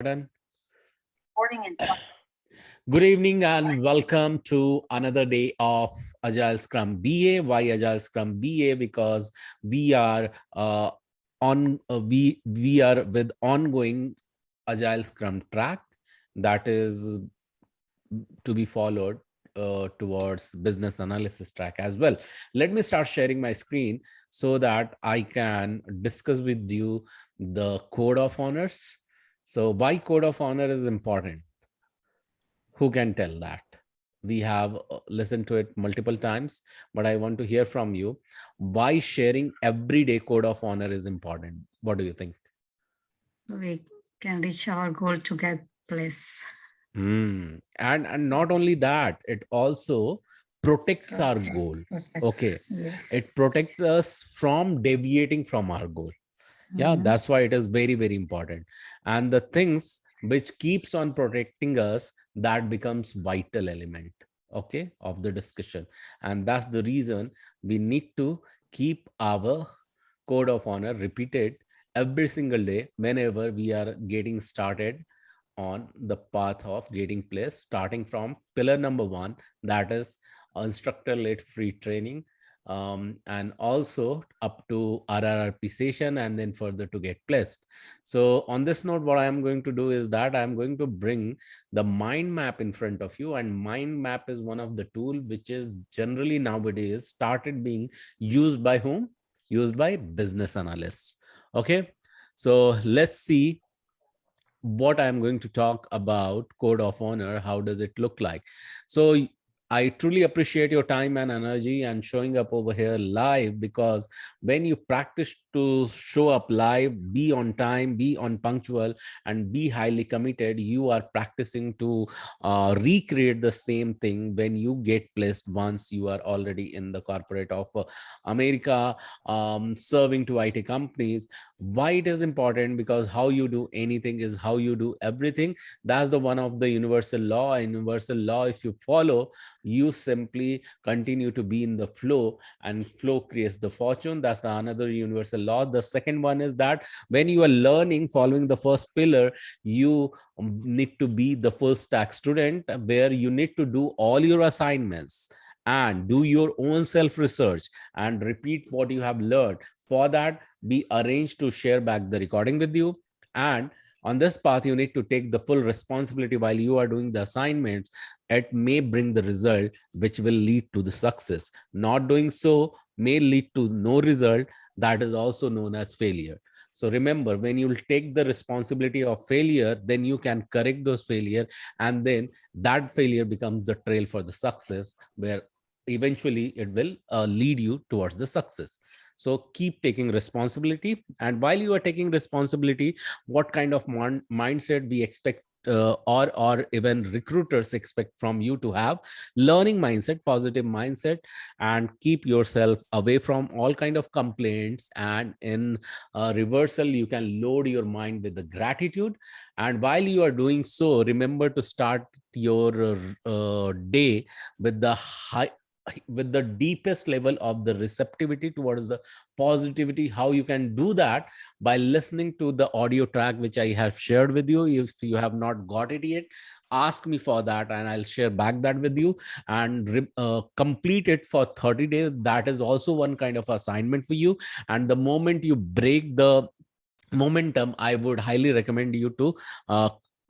Morning and good evening and welcome to another day of Agile Scrum BA. Why Agile Scrum BA? Because we are we are with ongoing Agile Scrum track that is to be followed towards business analysis track as well. Let me start sharing my screen so that I can discuss with you the code of honors. So why code of honor is important? Who can tell that? We have listened to it multiple times, but I want to hear from you why sharing everyday code of honor is important. What do you think? We can reach our goal to get place. And not only that, it also protects our goal. Okay, Yes. it protects us from deviating from our goal. Yeah, that's why it is very, very important. And the things which keeps on protecting us, that becomes vital element, okay, of the discussion. And that's the reason we need to keep our code of honor repeated every single day whenever we are getting started on the path of getting place, starting from pillar number 1, that is instructor led free training, and also up to RRRP session, and then further to get placed. So on this note, what I am going to do is that I am going to bring the mind map in front of you, and mind map is one of the tool which is generally nowadays started being used by whom? Used by business analysts. Okay, so let's see what I'm going to talk about code of honor. How does it look like? So I truly appreciate your time and energy and showing up over here live, because when you practice to show up live, be on time, be on punctual, and be highly committed, you are practicing to recreate the same thing when you get placed once you are already in the corporate of America, serving to IT companies. Why it is important? Because how you do anything is how you do everything. That's the one of the universal law. Universal law, if you follow, you simply continue to be in the flow, and flow creates the fortune. That's the another universal law. The second one is that when you are learning, following the first pillar, you need to be the full stack student, where you need to do all your assignments and do your own self research and repeat what you have learned. For that, be arranged to share back the recording with you. And on this path, you need to take the full responsibility while you are doing the assignments. It may bring the result which will lead to the success. Not doing so may lead to no result. That is also known as failure. So remember, when you take the responsibility of failure, then you can correct those failure, and then that failure becomes the trail for the success, where eventually it will lead you towards the success. So keep taking responsibility. And while you are taking responsibility, what kind of mindset we expect, or even recruiters expect from you to have? Learning mindset, positive mindset, and keep yourself away from all kind of complaints. And in reversal, you can load your mind with the gratitude. And while you are doing so, remember to start your day with the high, with the deepest level of the receptivity towards the positivity. How you can do that? By listening to the audio track which I have shared with you. If you have not got it yet, ask me for that and I'll share back that with you, and complete it for 30 days. That is also one kind of assignment for you. And the moment you break the momentum, I would highly recommend you to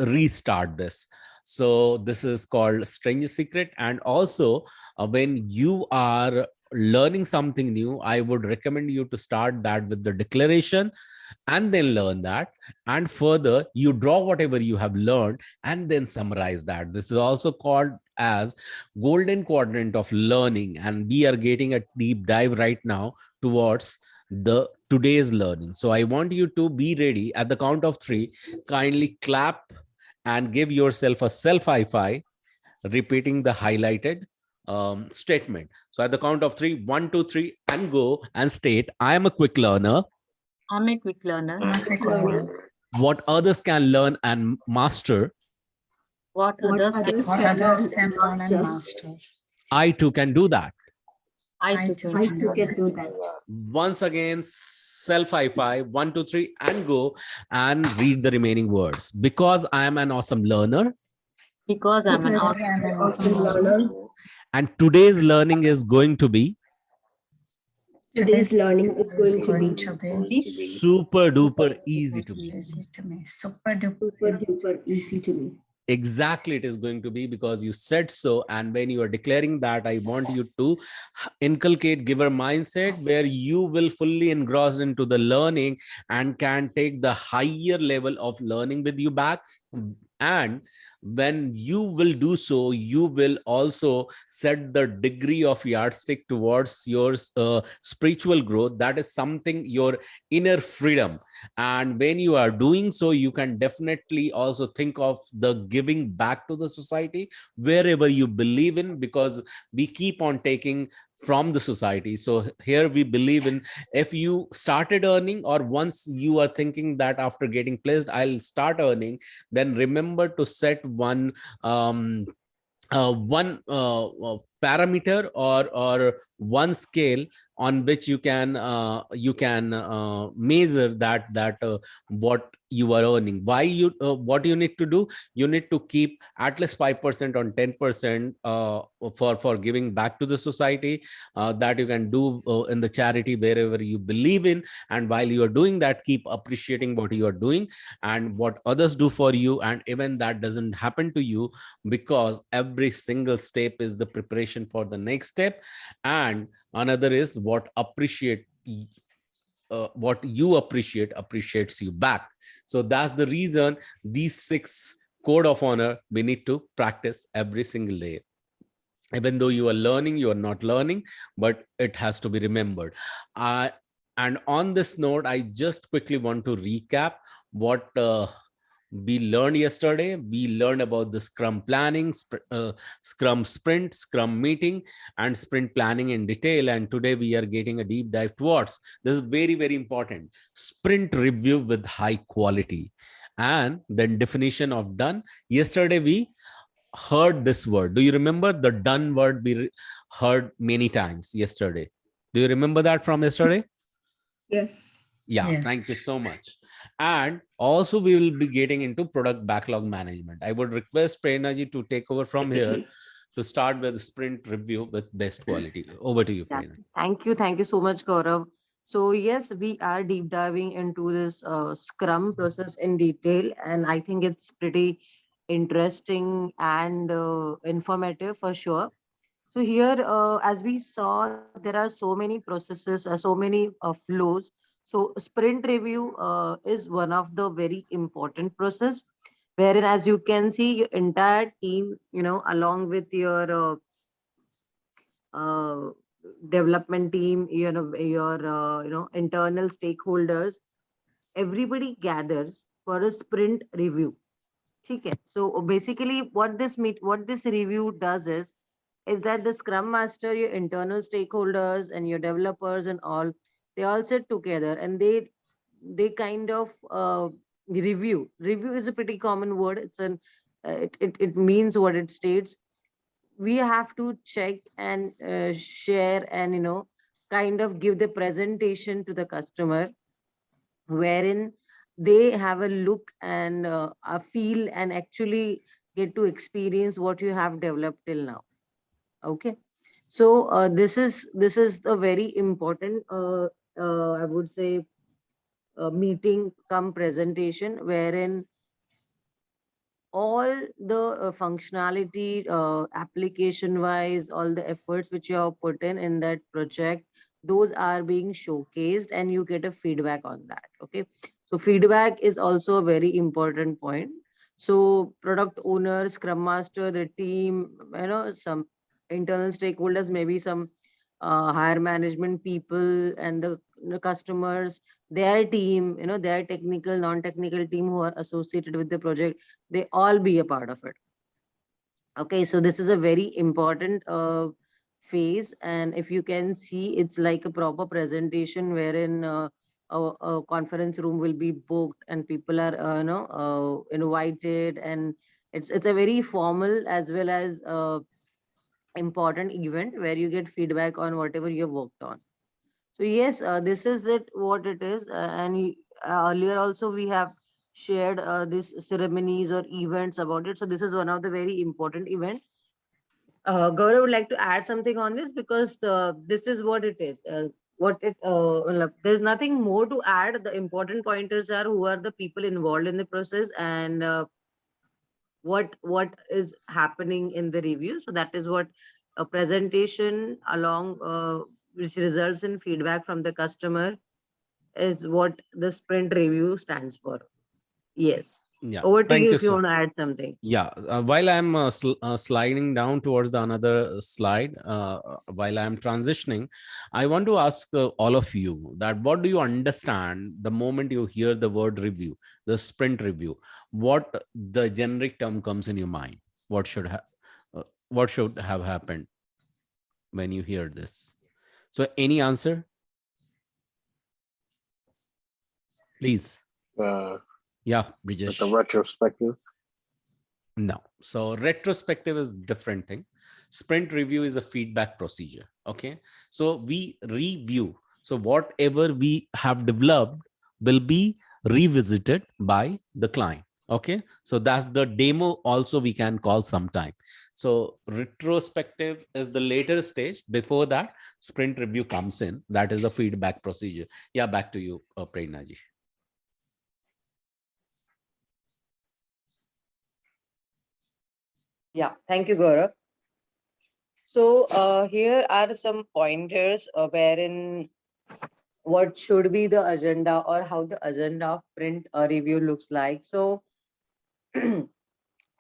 restart this. So this is called Stranger Secret. And also, when you are learning something new, I would recommend you to start that with the declaration, and then learn that. And further, you draw whatever you have learned and then summarize that. This is also called as golden quadrant of learning. And we are getting a deep dive right now towards the today's learning. So I want you to be ready. At the count of 3, kindly clap and give yourself a self high five, repeating the highlighted statement. So at the count of 3, 1, 2, 3, and go and state, I am a quick learner. I'm a quick learner. What others can learn and master, What others can learn and master. I too can do that. I too can I too can do that. Once again, self high five, 1, 2, 3, and go and read the remaining words. Because I am an awesome learner. Because I'm an Because awesome I'm an learner. awesome learner. And today's learning is going to be Today's learning is going to be super duper easy to me. easy to me. Super duper super easy. duper easy to me. Exactly, it is going to be because you said so. And when you are declaring that, I want you to inculcate giver mindset where you will fully engrossed into the learning and can take the higher level of learning with you back. And when you will do so, you will also set the degree of yardstick towards your spiritual growth. That is something, your inner freedom. And when you are doing so, you can definitely also think of the giving back to the society wherever you believe in, because we keep on taking from the society. So here we believe in, if you started earning, or once you are thinking that after getting placed I'll start earning, then remember to set one parameter, or one scale on which you can measure that what you are earning. Why you what you need to do, you need to keep at least 5% on 10% for giving back to the society, that you can do in the charity wherever you believe in. And while you are doing that, keep appreciating what you are doing and what others do for you, and even that doesn't happen to you, because every single step is the preparation for the next step. And another is what you appreciate appreciates you back. So that's the reason these 6 code of honor we need to practice every single day. Even though you are learning, you are not learning, but it has to be remembered. And on this note, I just quickly want to recap what we learned yesterday. We learned about the scrum planning, scrum sprint, scrum meeting, and sprint planning in detail. And today we are getting a deep dive towards this is very, very important: sprint review with high quality. And then definition of done. Yesterday we heard this word. Do you remember the done word we heard many times yesterday? Do you remember that from yesterday? Yes. Yeah, Yes. thank you so much. And also we will be getting into product backlog management. I would request Prerna to take over from here to start with sprint review with best quality. Over to you, Yeah. Prerna. Thank you so much, Gaurav. So yes, we are deep diving into this Scrum process in detail, and I think it's pretty interesting and informative for sure. So here, as we saw, there are so many processes, so many flows. So sprint review is one of the very important process, wherein, as you can see, your entire team, along with your uh, development team, your internal stakeholders, everybody gathers for a sprint review. Okay. So basically, what this review does is that the scrum master, your internal stakeholders, and your developers and all, they all sit together and they kind of review is a pretty common word. It means what it states. We have to check and share and kind of give the presentation to the customer, wherein they have a look and a feel and actually get to experience what you have developed till now. Okay. So this is a very important I would say meeting come presentation, wherein all the functionality application wise, all the efforts which you have put in that project, those are being showcased and you get a feedback on that. Okay. So feedback is also a very important point. So product owner, scrum master, the team, some internal stakeholders, maybe some higher management people, and the customers, their team, their technical, non-technical team who are associated with the project, they all be a part of it. Okay, so this is a very important phase, and if you can see, it's like a proper presentation wherein a conference room will be booked and people are invited, and it's a very formal as well as important event where you get feedback on whatever you have worked on. So yes, this is it, what it is. Earlier also we have shared these ceremonies or events about it. So this is one of the very important events. Gaurav would like to add something on this because this is what it is. There's nothing more to add. The important pointers are who are the people involved in the process and what is happening in the review. So that is what a presentation along which results in feedback from the customer is what the sprint review stands for. Yes. Yeah, Over to thank you you if you so. want to add something. Yeah, while I'm sliding down towards the another slide, while I'm transitioning, I want to ask all of you that what do you understand the moment you hear the word review, the sprint review? What the generic term comes in your mind? What should have what should have happened when you hear this? So, any answer, please? Uh, Yeah, like a Brijesh. retrospective. No. So retrospective is different thing. Sprint review is a feedback procedure. Okay. So we review. So whatever we have developed will be revisited by the client. Okay. So that's the demo also we can call sometime. So retrospective is the later stage. Before that, sprint review comes in. That is a feedback procedure. Yeah, back to you, Prerna ji. Yeah, thank you, Gaurav. So here are some pointers wherein what should be the agenda or how the agenda of print review looks like. So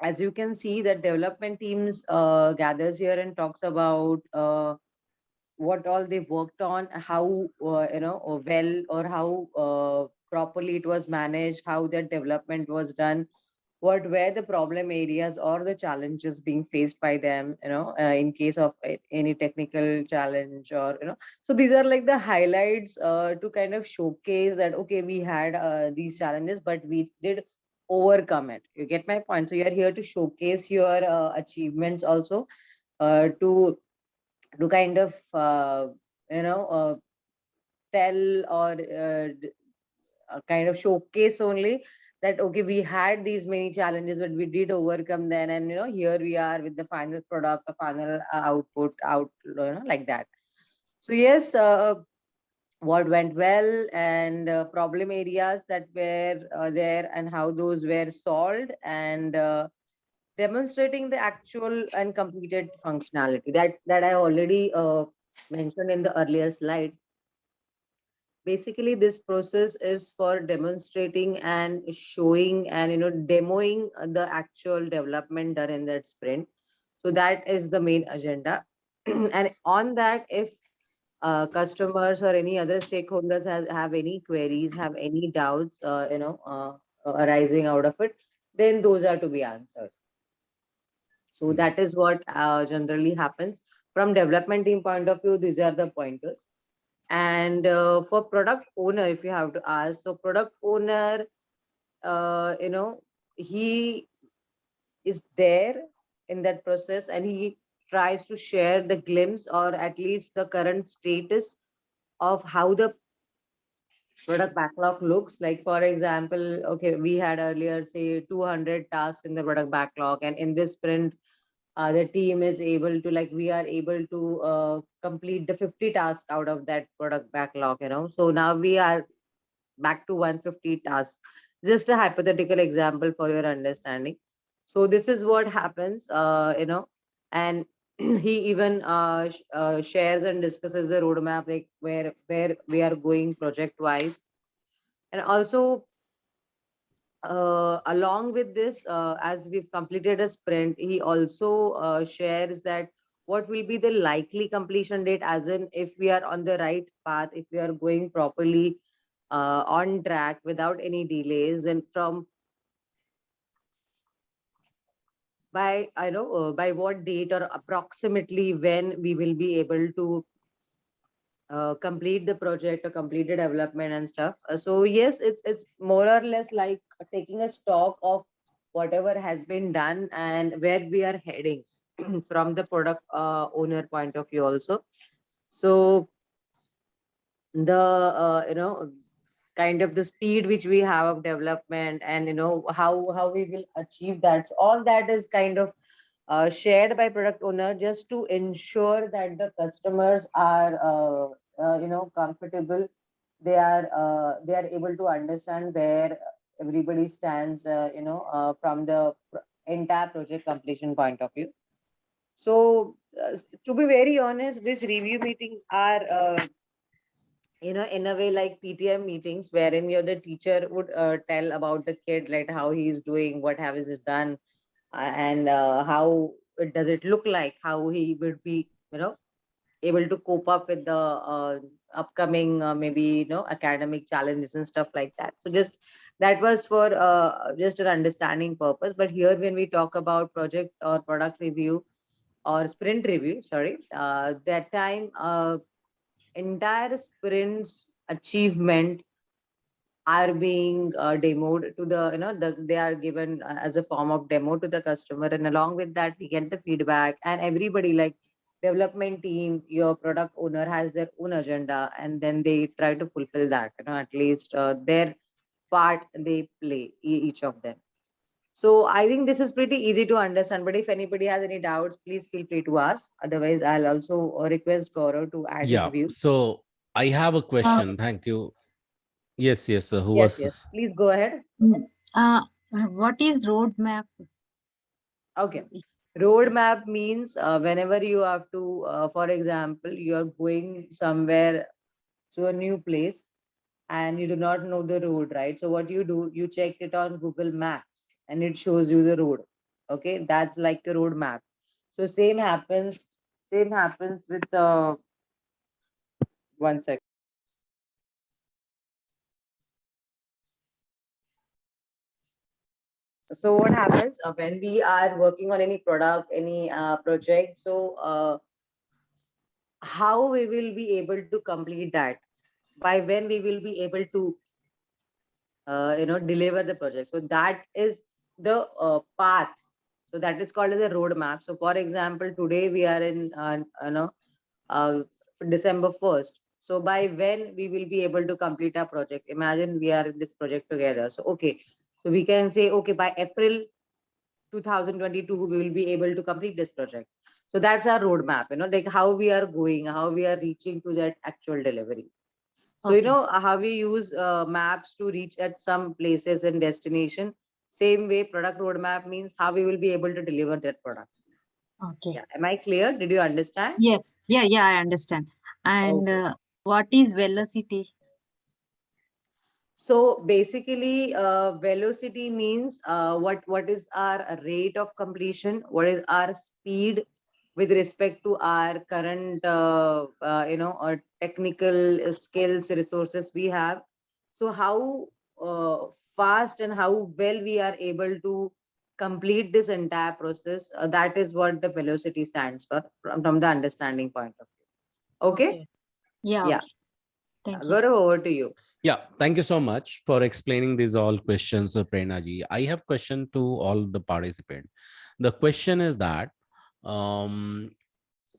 as you can see, that development teams gathers here and talks about what all they worked on, how well or how properly it was managed, how that development was done, what were the problem areas or the challenges being faced by them, in case of any technical challenge or so these are like the highlights to kind of showcase that okay, we had these challenges but we did overcome it. You get my point? So you're here to showcase your achievements also, to kind of you know uh, tell or kind of showcase only that okay, we had these many challenges but we did overcome them, and here we are with the final product, a final output out, like that. So yes, what went well and problem areas that were there and how those were solved, and demonstrating the actual and completed functionality that I already mentioned in the earlier slide. Basically this process is for demonstrating and showing and demoing the actual development done in that sprint. So that is the main agenda. And on that, if customers or any other stakeholders have any queries, have any doubts arising out of it, then those are to be answered. So that is what generally happens from development team point of view. These are the pointers. And for product owner, if you have to ask, so product owner, he is there in that process and he tries to share the glimpse or at least the current status of how the product backlog looks like. For example, okay, we had earlier say 200 tasks in the product backlog, and in this sprint the team is able to, like, we are able to complete the 50 tasks out of that product backlog, so now we are back to 150 tasks. Just a hypothetical example for your understanding. So this is what happens, and he even shares and discusses the roadmap, like where we are going project wise. And also along with this, as we've completed a sprint, he also shares that what will be the likely completion date, as in if we are on the right path, if we are going properly on track without any delays, and from by I know by what date or approximately when we will be able to complete the project or complete the development and stuff. So yes, it's more or less like taking a stock of whatever has been done and where we are heading from the product owner point of view also. So the kind of the speed which we have of development, and how we will achieve that. So all that is kind of shared by product owner, just to ensure that the customers are comfortable. They are able to understand where everybody stands, from the entire project completion point of view. So to be very honest, these review meetings are in a way like PTM meetings, wherein the teacher would tell about the kid, like how he is doing, what have he done, and how does it look like, how he would be able to cope up with the upcoming maybe academic challenges and stuff like that. So just that was for just an understanding purpose. But here when we talk about project or product review or sprint review, sorry, that time entire sprints achievement are being demoed to they are given as a form of demo to the customer, and along with that we get the feedback, and everybody, like development team, your product owner, has their own agenda, and then they try to fulfill that, at least their part they play, each of them. So I think this is pretty easy to understand, but if anybody has any doubts, please feel free to ask. Otherwise, I'll also request Gaurav to add his Yeah. view. So I have a question. Thank you. Yes, yes, sir. Who Yes, was? please go ahead. What is roadmap? Okay. Roadmap means whenever you have to, for example, you're going somewhere to a new place and you do not know the road, right? So what you do, you check it on Google Maps and it shows you the road. Okay, that's like a roadmap. So same happens with one second. So what happens when we are working on any product, any project? So how we will be able to complete that? By when we will be able to deliver the project? So that is the path. So that is called as a roadmap. So for example, today we are in uh, December 1st. So by when we will be able to complete our project? Imagine we are in this project together. So okay, so we can say, okay, by April 2022 we will be able to complete this project. So that's our roadmap, like how we are going, how we are reaching to that actual delivery. So Okay. how we use maps to reach at some places and destination. Same way, product roadmap means how we will be able to deliver that product. Okay. Yeah, am I clear? Did you understand? Yes. Yeah, I understand. And Okay. what is velocity? So basically, velocity means what is our rate of completion, what is our speed with respect to our current technical skills, resources we have. So how fast and how well we are able to complete this entire process, that is what the velocity stands for from the understanding point of view. Okay. Yeah, Yeah. okay. Thank you. Gaurav, over to you. Yeah, thank you so much for explaining these all questions, Prerna ji. I have question to all the participants. The question is that um,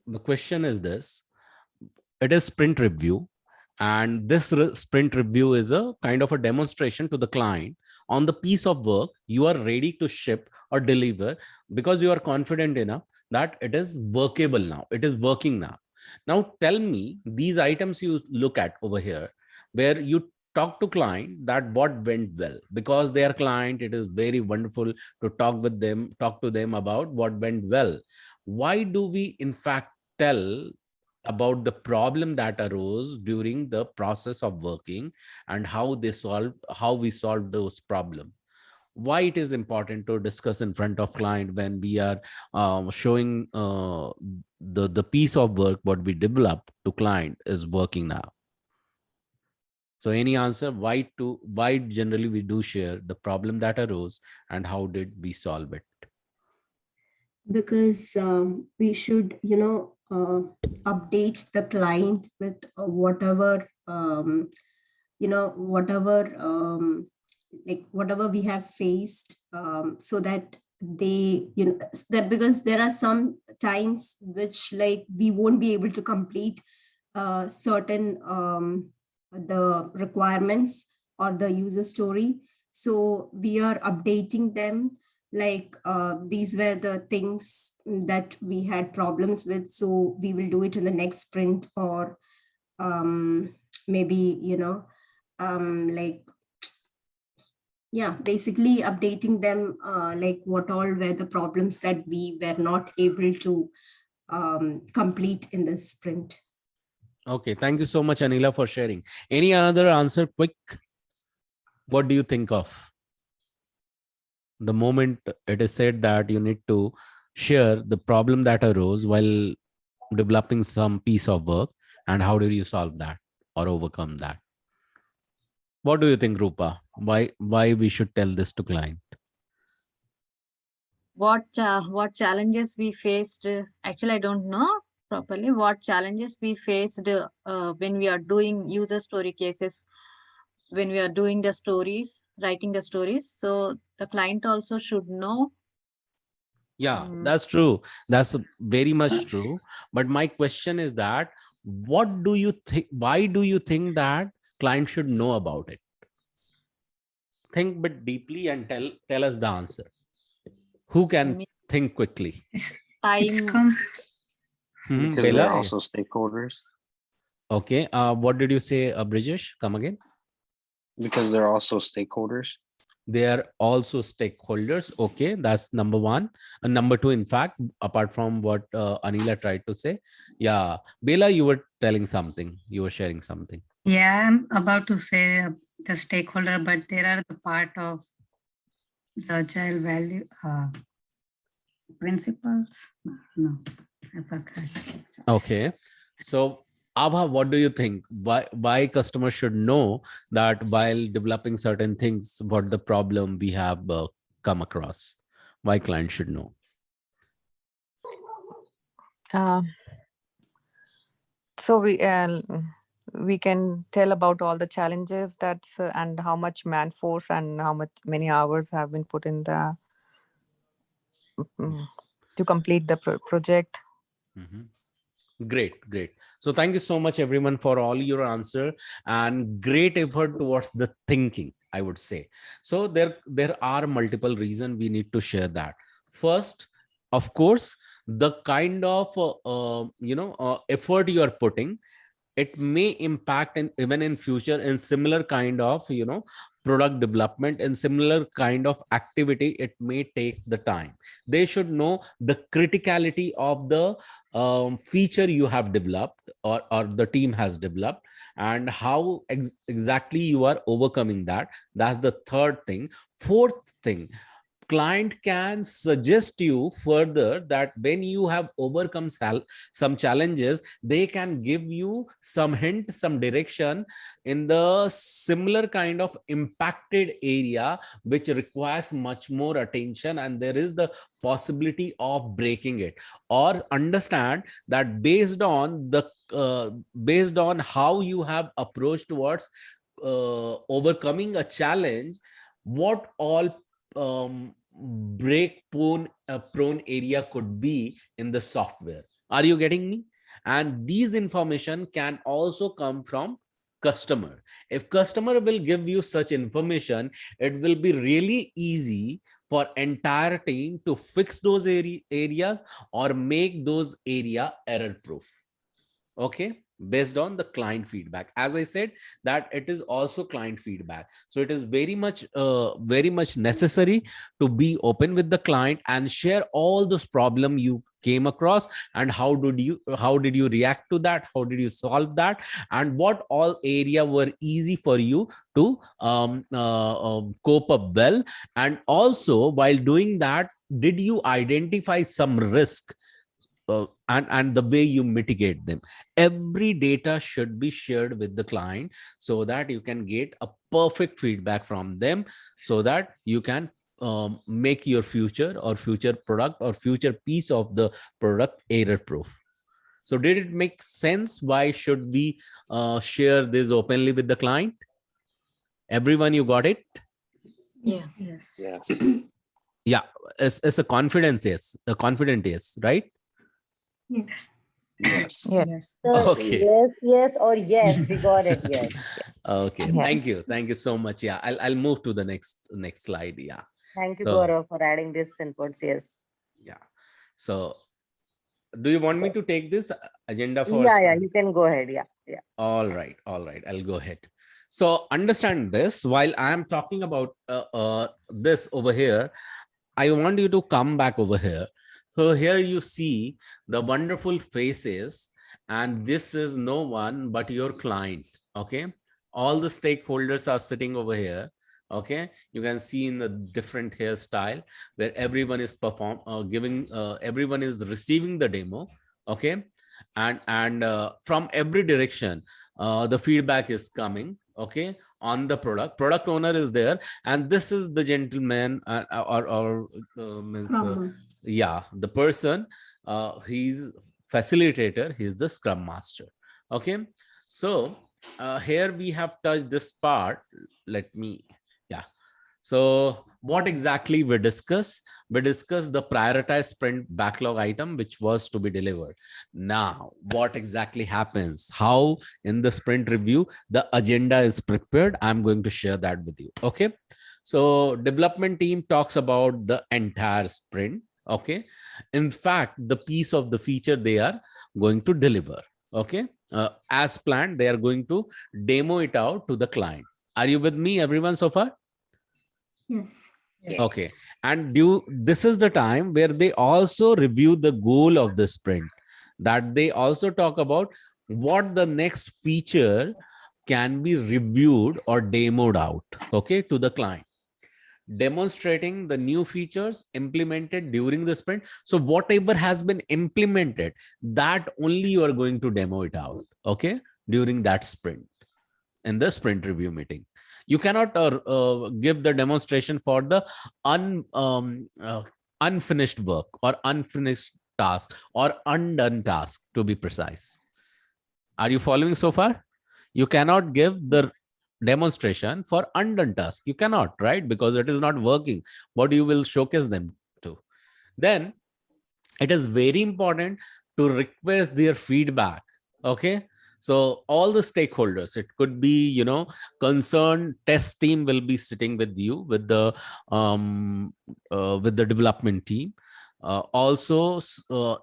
the question is this: it is sprint review, and this sprint review is a kind of a demonstration to the client on the piece of work you are ready to ship or deliver, because you are confident enough that it is workable now, it is working now. Now tell me, these items you look at over here, where you talk to client that what went well, because they are client, it is very wonderful to talk to them about what went well. Why do we in fact tell about the problem that arose during the process of working, and how we solve those problems? Why it is important to discuss in front of client when we are showing the piece of work what we develop to client is working now? So any answer why generally we do share the problem that arose and how did we solve it? Because we should, update the client with whatever, whatever, like whatever we have faced, so that they, that because there are some times which like we won't be able to complete certain the requirements or the user story. So we are updating them, like these were the things that we had problems with, so we will do it in the next sprint, or maybe, like, yeah, basically updating them, like what all were the problems that we were not able to complete in this sprint. Okay, thank you so much, Anila, for sharing. Any other answer? Quick. What do you think of? The moment it is said that you need to share the problem that arose while developing some piece of work, and how did you solve that or overcome that? What do you think, Rupa? Why we should tell this to client? What challenges we faced? Actually, I don't know properly what challenges we faced when we are doing user story cases, when we are doing the stories, writing the stories. So the client also should know. Yeah, that's true. That's very much true. But my question is that what do you think? Why do you think that client should know about it? Think bit deeply and tell us the answer. Who can Me- think quickly? It Time. comes, Mhm, Because they're Bella? also stakeholders. Okay. What did you say, Brijesh? Come again. Because they're also stakeholders. They are also stakeholders. Okay, that's number one. And number two, in fact, apart from what Anila tried to say, yeah, Bella, you were telling something. You were sharing something. yeah, I'm about to say the stakeholder, but there are the part of the agile value principles. No, I forgot. Okay. So, Abha, what do you think? Why customers should know that while developing certain things, what the problem we have come across? Why clients should know? So we can tell about all the challenges that's and how much man force and how many hours have been put in the to complete the project. Mhm. Great. So thank you so much, everyone, for all your answer and great effort towards the thinking, I would say. So there are multiple reasons we need to share that. First, of course, the kind of effort you are putting, it may impact and even in future in similar kind of product development and similar kind of activity. It may take the time. They should know the criticality of the feature you have developed or the team has developed, and how exactly you are overcoming that. That's the third thing. Fourth thing, client can suggest you further that when you have overcome some challenges, they can give you some hint, some direction in the similar kind of impacted area which requires much more attention, and there is the possibility of breaking it, or understand that based on how you have approached towards overcoming a challenge, what all break prone area could be in the software. Are you getting me? And these information can also come from customer. If customer will give you such information, it will be really easy for entire team to fix those areas or make those area error proof. Okay, based on the client feedback. As I said, that it is also client feedback, so it is very much necessary to be open with the client and share all those problem you came across, and how did you react to that, how did you solve that, and what all area were easy for you to cope up well. And also, while doing that, did you identify some risk, and the way you mitigate them? Every data should be shared with the client so that you can get a perfect feedback from them, so that you can make your future product or future piece of the product error proof. So did it make sense? Why should we share this openly with the client? Everyone, you got it? Yes. Yes. Yeah, it's a confidence, yes, a confident yes, right? Yes. Yes. Yes. Yes. So Okay. yes, or yes, we got it. Yes. Okay. Yes. Thank you. Thank you so much. Yeah. I'll move to the next slide. Yeah. Thank you, So Gaurav, for adding this inputs. Yes. yeah. So do you want me to take this agenda for Yeah, you can go ahead. Yeah, yeah. all right, all right, I'll go ahead. So understand this, while I am talking about this over here, I want you to come back over here. So here you see the wonderful faces, and this is no one but your client. Okay, all the stakeholders are sitting over here. Okay, you can see in the different hairstyle where everyone is everyone is receiving the demo. Okay, and from every direction the feedback is coming. Okay, on the product owner is there, and this is the gentleman or means Scrum Master. yeah, the person, he's facilitator, he's the scrum master. Okay, so here we have touched this part. Let me, yeah. So what exactly we discuss? We discuss the prioritized sprint backlog item, which was to be delivered. Now, what exactly happens? How in the sprint review, the agenda is prepared? I'm going to share that with you. Okay. So development team talks about the entire sprint. Okay. In fact, the piece of the feature they are going to deliver. Okay. As planned, they are going to demo it out to the client. Are you with me, everyone, so far? Yes. Yes. Okay. And this is the time where they also review the goal of the sprint, that they also talk about what the next feature can be reviewed or demoed out, okay, to the client, demonstrating the new features implemented during the sprint. So whatever has been implemented, that only you are going to demo it out, okay, during that sprint, in the sprint review meeting. You cannot give the demonstration for the unfinished work or unfinished task or undone task, to be precise. Are you following so far? You cannot give the demonstration for undone task. You cannot, right? Because it is not working. What you will showcase them to. Then it is very important to request their feedback. Okay, so all the stakeholders, it could be, concerned test team will be sitting with you with the development team. Also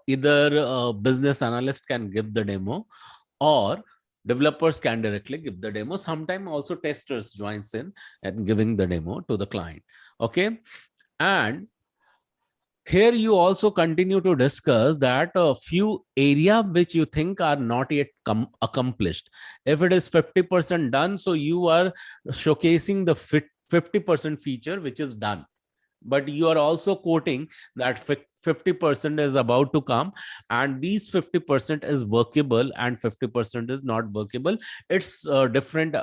either business analyst can give the demo, or developers can directly give the demo. Sometimes also testers joins in and giving the demo to the client. Okay, and here you also continue to discuss that a few area which you think are not yet accomplished. If it is 50% done, so you are showcasing the 50% feature which is done, but you are also quoting that 50% is about to come, and these 50% is workable and 50% is not workable. It's different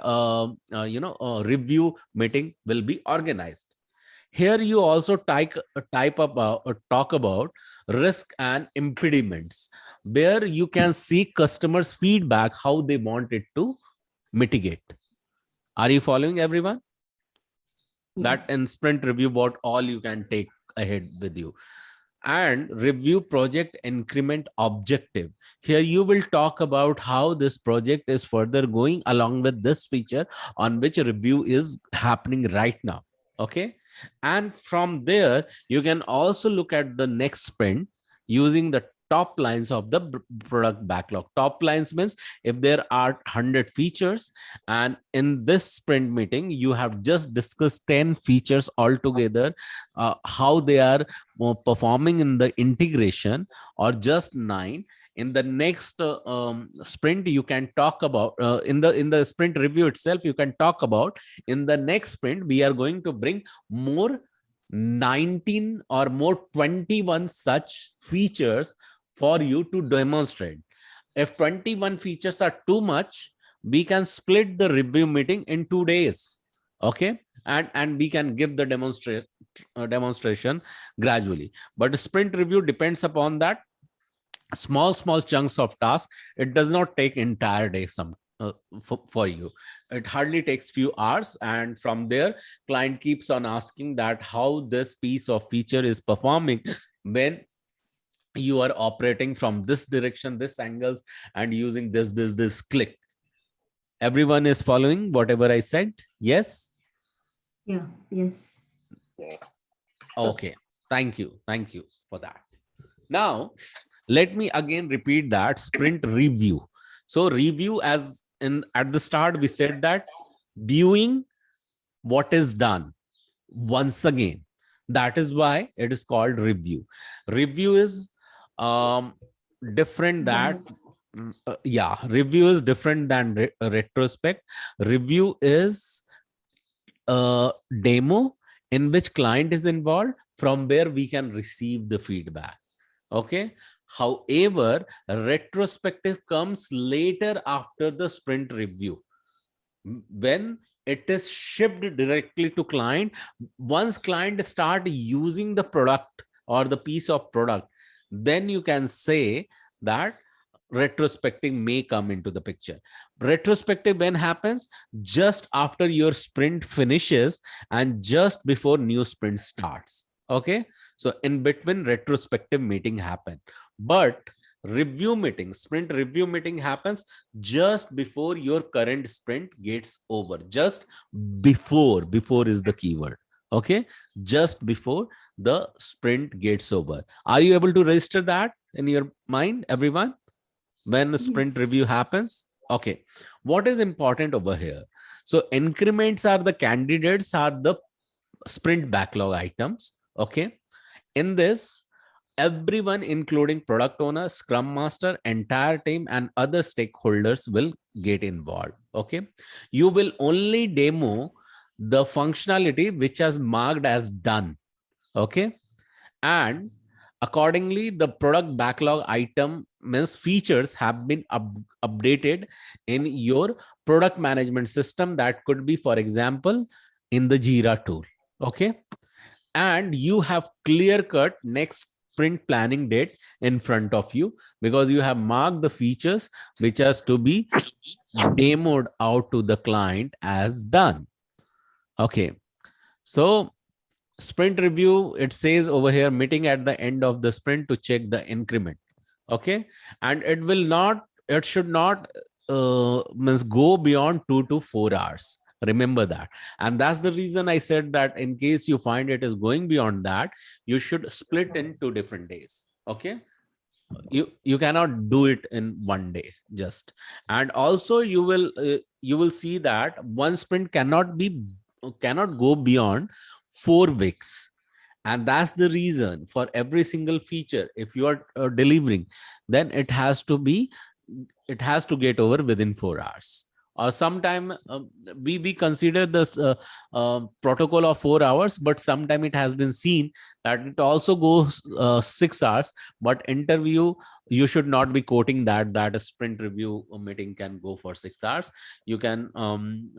review meeting will be organized. Here you also talk about risk and impediments, where you can see customers' feedback, how they want it to mitigate. Are you following, everyone? That Yes. in sprint review, what all you can take ahead with you. And review project increment objective. Here you will talk about how this project is further going along with this feature on which a review is happening right now. Okay, and from there you can also look at the next sprint using the top lines of the product backlog. Top lines means if there are 100 features, and in this sprint meeting you have just discussed 10 features altogether, how they are performing in the integration, or just 9. In the next sprint you can talk about, in the sprint review itself you can talk about, in the next sprint we are going to bring more 19 or more 21 such features for you to demonstrate. If 21 features are too much, we can split the review meeting in 2 days. Okay, and we can give the demonstration gradually. But sprint review depends upon that small chunks of tasks. It does not take entire day for you. It hardly takes few hours, and from there client keeps on asking that how this piece of feature is performing when you are operating from this direction, this angles, and using this click. Everyone is following whatever I said? Yes? Yeah, yes. Yes. Okay. Thank you. Thank you for that. Now, let me again repeat that sprint review. So review, as in at the start, we said that viewing what is done once again. That is why it is called review. Review is different that review is different than retrospect. Review is a demo in which client is involved, from where we can receive the feedback. Okay. However, retrospective comes later after the sprint review, when it is shipped directly to client. Once client start using the product or the piece of product, then you can say that retrospective may come into the picture. Retrospective when happens? Just after your sprint finishes and just before new sprint starts. Okay, so in between retrospective meeting happen, but review meeting, sprint review meeting happens just before your current sprint gets over. Just before is the keyword. Okay, just before the sprint gets over. Are you able to register that in your mind, everyone, when the sprint Yes. review happens? Okay, what is important over here? So increments are the candidates, are the sprint backlog items. Okay, in this, everyone including product owner, scrum master, entire team, and other stakeholders will get involved. Okay, you will only demo the functionality which is marked as done. Okay, and accordingly the product backlog item means features have been updated in your product management system. That could be, for example, in the Jira tool. Okay, and you have clear cut next sprint planning date in front of you, because you have marked the features which has to be demoed out to the client as done. Okay, so sprint review, it says over here, meeting at the end of the sprint to check the increment. Okay, and it should not means go beyond 2 to 4 hours. Remember that. And that's the reason I said that in case you find it is going beyond that, you should split in 2 different days. Okay, you cannot do it in one day just. And also you will see that one sprint cannot go beyond 4 weeks. And that's the reason, for every single feature, if you are delivering, then it has to get over within 4 hours. Or sometime we consider this protocol of 4 hours, but sometime it has been seen that it also goes 6 hours. But interview, you should not be quoting that a sprint review meeting can go for 6 hours. You can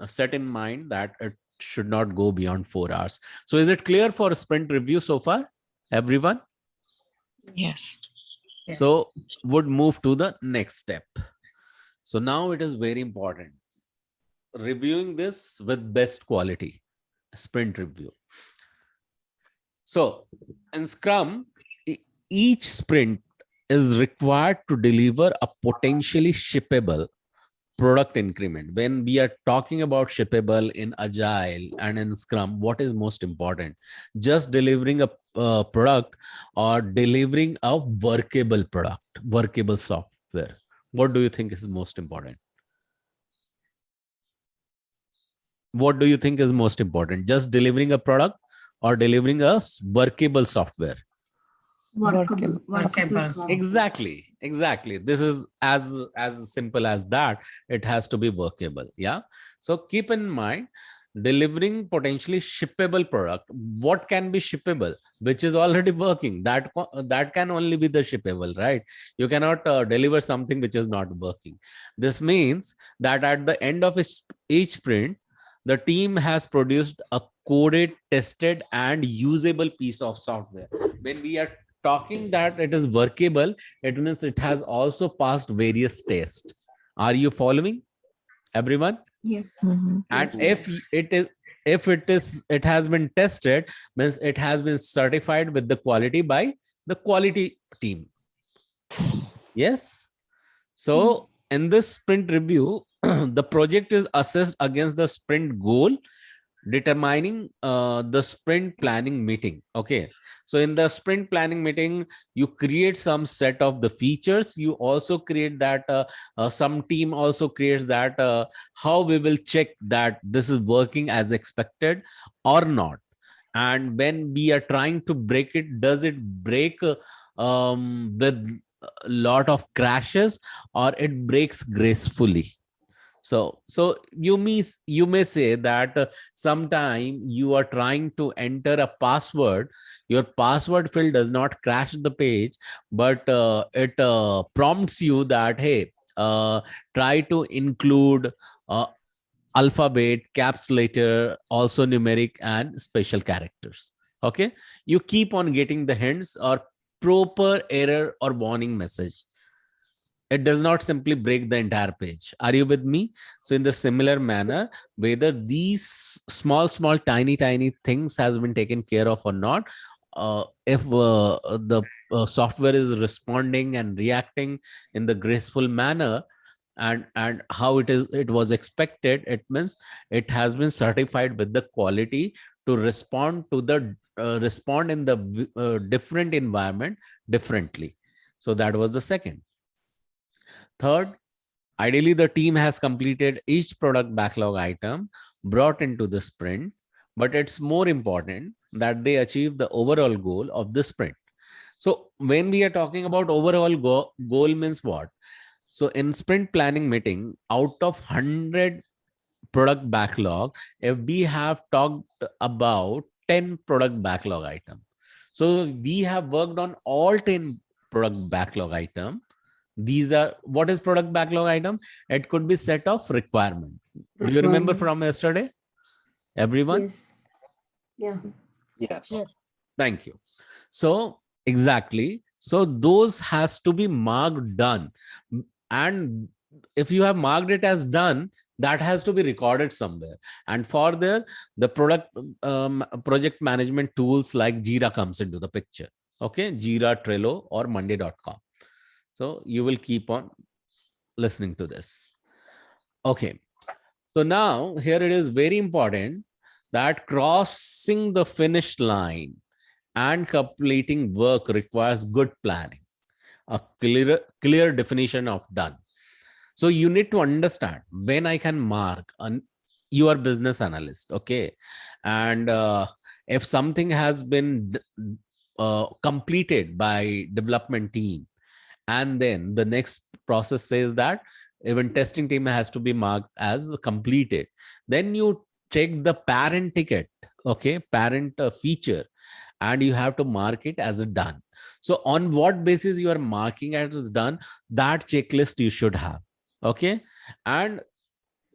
set in mind that it should not go beyond 4 hours. So is it clear for sprint review so far, everyone? Yes. Yes. So would move to the next step. So now it is very important, reviewing this with best quality, sprint review. So in Scrum, each sprint is required to deliver a potentially shippable product increment. When we are talking about shippable in Agile and in Scrum, what is most important? Just delivering a product, or delivering a workable product, workable software? What do you think is most important? What do you think is most important? Just delivering a product or delivering a workable software? Workable. Workable. Exactly. This is as simple as that. It has to be workable. Yeah. So keep in mind, delivering potentially shippable product. What can be shippable? Which is already working. That can only be the shippable, right? You cannot deliver something which is not working. This means that at the end of each sprint, the team has produced a coded, tested, and usable piece of software. When we are talking that it is workable, it means it has also passed various tests. Are you following, everyone? Yes. Mhm. And Yes. if it has been tested, means it has been certified with the quality by the quality team. Yes. So in this sprint review, the project is assessed against the sprint goal, determining the sprint planning meeting. Okay, so in the sprint planning meeting, you create some set of the features. You also create that some team also creates that how we will check that this is working as expected or not. And when we are trying to break it, does it break with a lot of crashes, or it breaks gracefully? So you may say that sometime you are trying to enter a password, your password field does not crash the page, but it prompts you that, hey, try to include uh, alphabet, caps letter, also numeric and special characters. Okay, you keep on getting the hints or proper error or warning message. It does not simply break the entire page. Are you with me? So in the similar manner, whether these small tiny things has been taken care of or not, if the software is responding and reacting in the graceful manner, and how it was expected, it means it has been certified with the quality to respond to the respond in the different environment differently. So that was the second. Third, ideally, the team has completed each product backlog item brought into the sprint, but it's more important that they achieve the overall goal of the sprint. So when we are talking about overall goal means what? So in sprint planning meeting, out of 100 product backlog, if we have talked about 10 product backlog item, so we have worked on all 10 product backlog item. These are, what is product backlog item? It could be set of requirement. Do you remember from Requirements. yesterday, everyone? Yes. Yeah. Yes. Yes. Thank you. So exactly, so those has to be marked done, and if you have marked it as done, that has to be recorded somewhere. And for there, the project management tools like Jira comes into the picture. Okay, Jira, Trello, or Monday.com. So you will keep on listening to this. Okay, so now here it is very important that crossing the finish line and completing work requires good planning, a clear definition of done. So you need to understand when I can mark you are business analyst, okay, and if something has been completed by development team, and then the next process says that even testing team has to be marked as completed, then you check the parent ticket, okay, parent feature, and you have to mark it as a done. So on what basis you are marking it as done, that checklist you should have. Okay, and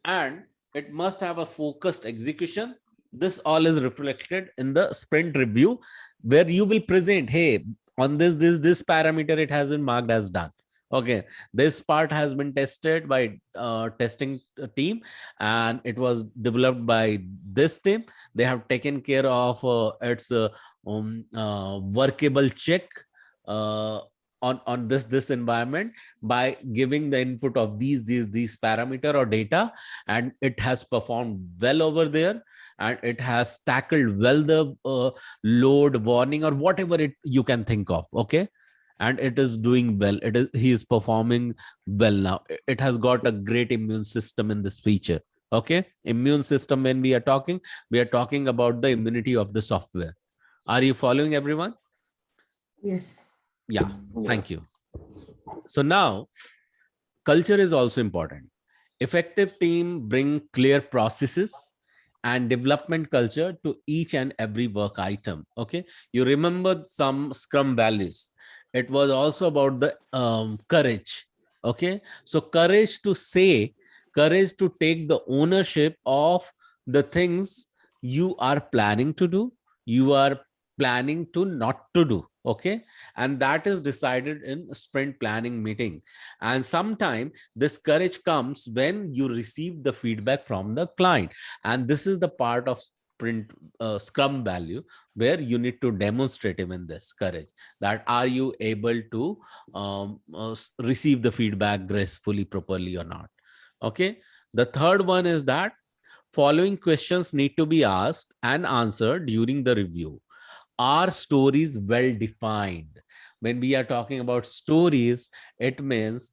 and it must have a focused execution. This all is reflected in the sprint review, where you will present, hey, on this parameter it has been marked as done. Okay, this part has been tested by testing team, and it was developed by this team. They have taken care of its workable check uh, on this environment by giving the input of these parameter or data, and it has performed well over there, and it has tackled well the load warning or whatever it you can think of. Okay, and it is doing well. He is performing well now. It has got a great immune system in this feature. Okay, immune system, when we are talking about the immunity of the software. Are you following, everyone? Yes. Yeah, Yeah. thank you. So now culture is also important. Effective team bring clear processes and development culture to each and every work item. Okay, you remember some Scrum values. It was also about the courage. Okay, so courage to take the ownership of the things you are planning to do, you are planning to not to do. Okay, and that is decided in sprint planning meeting. And sometimes this courage comes when you receive the feedback from the client, and this is the part of sprint scrum value, where you need to demonstrate even this courage, that are you able to receive the feedback gracefully, properly or not. Okay. The third one is that following questions need to be asked and answered during the review. Are stories well defined? When we are talking about stories, it means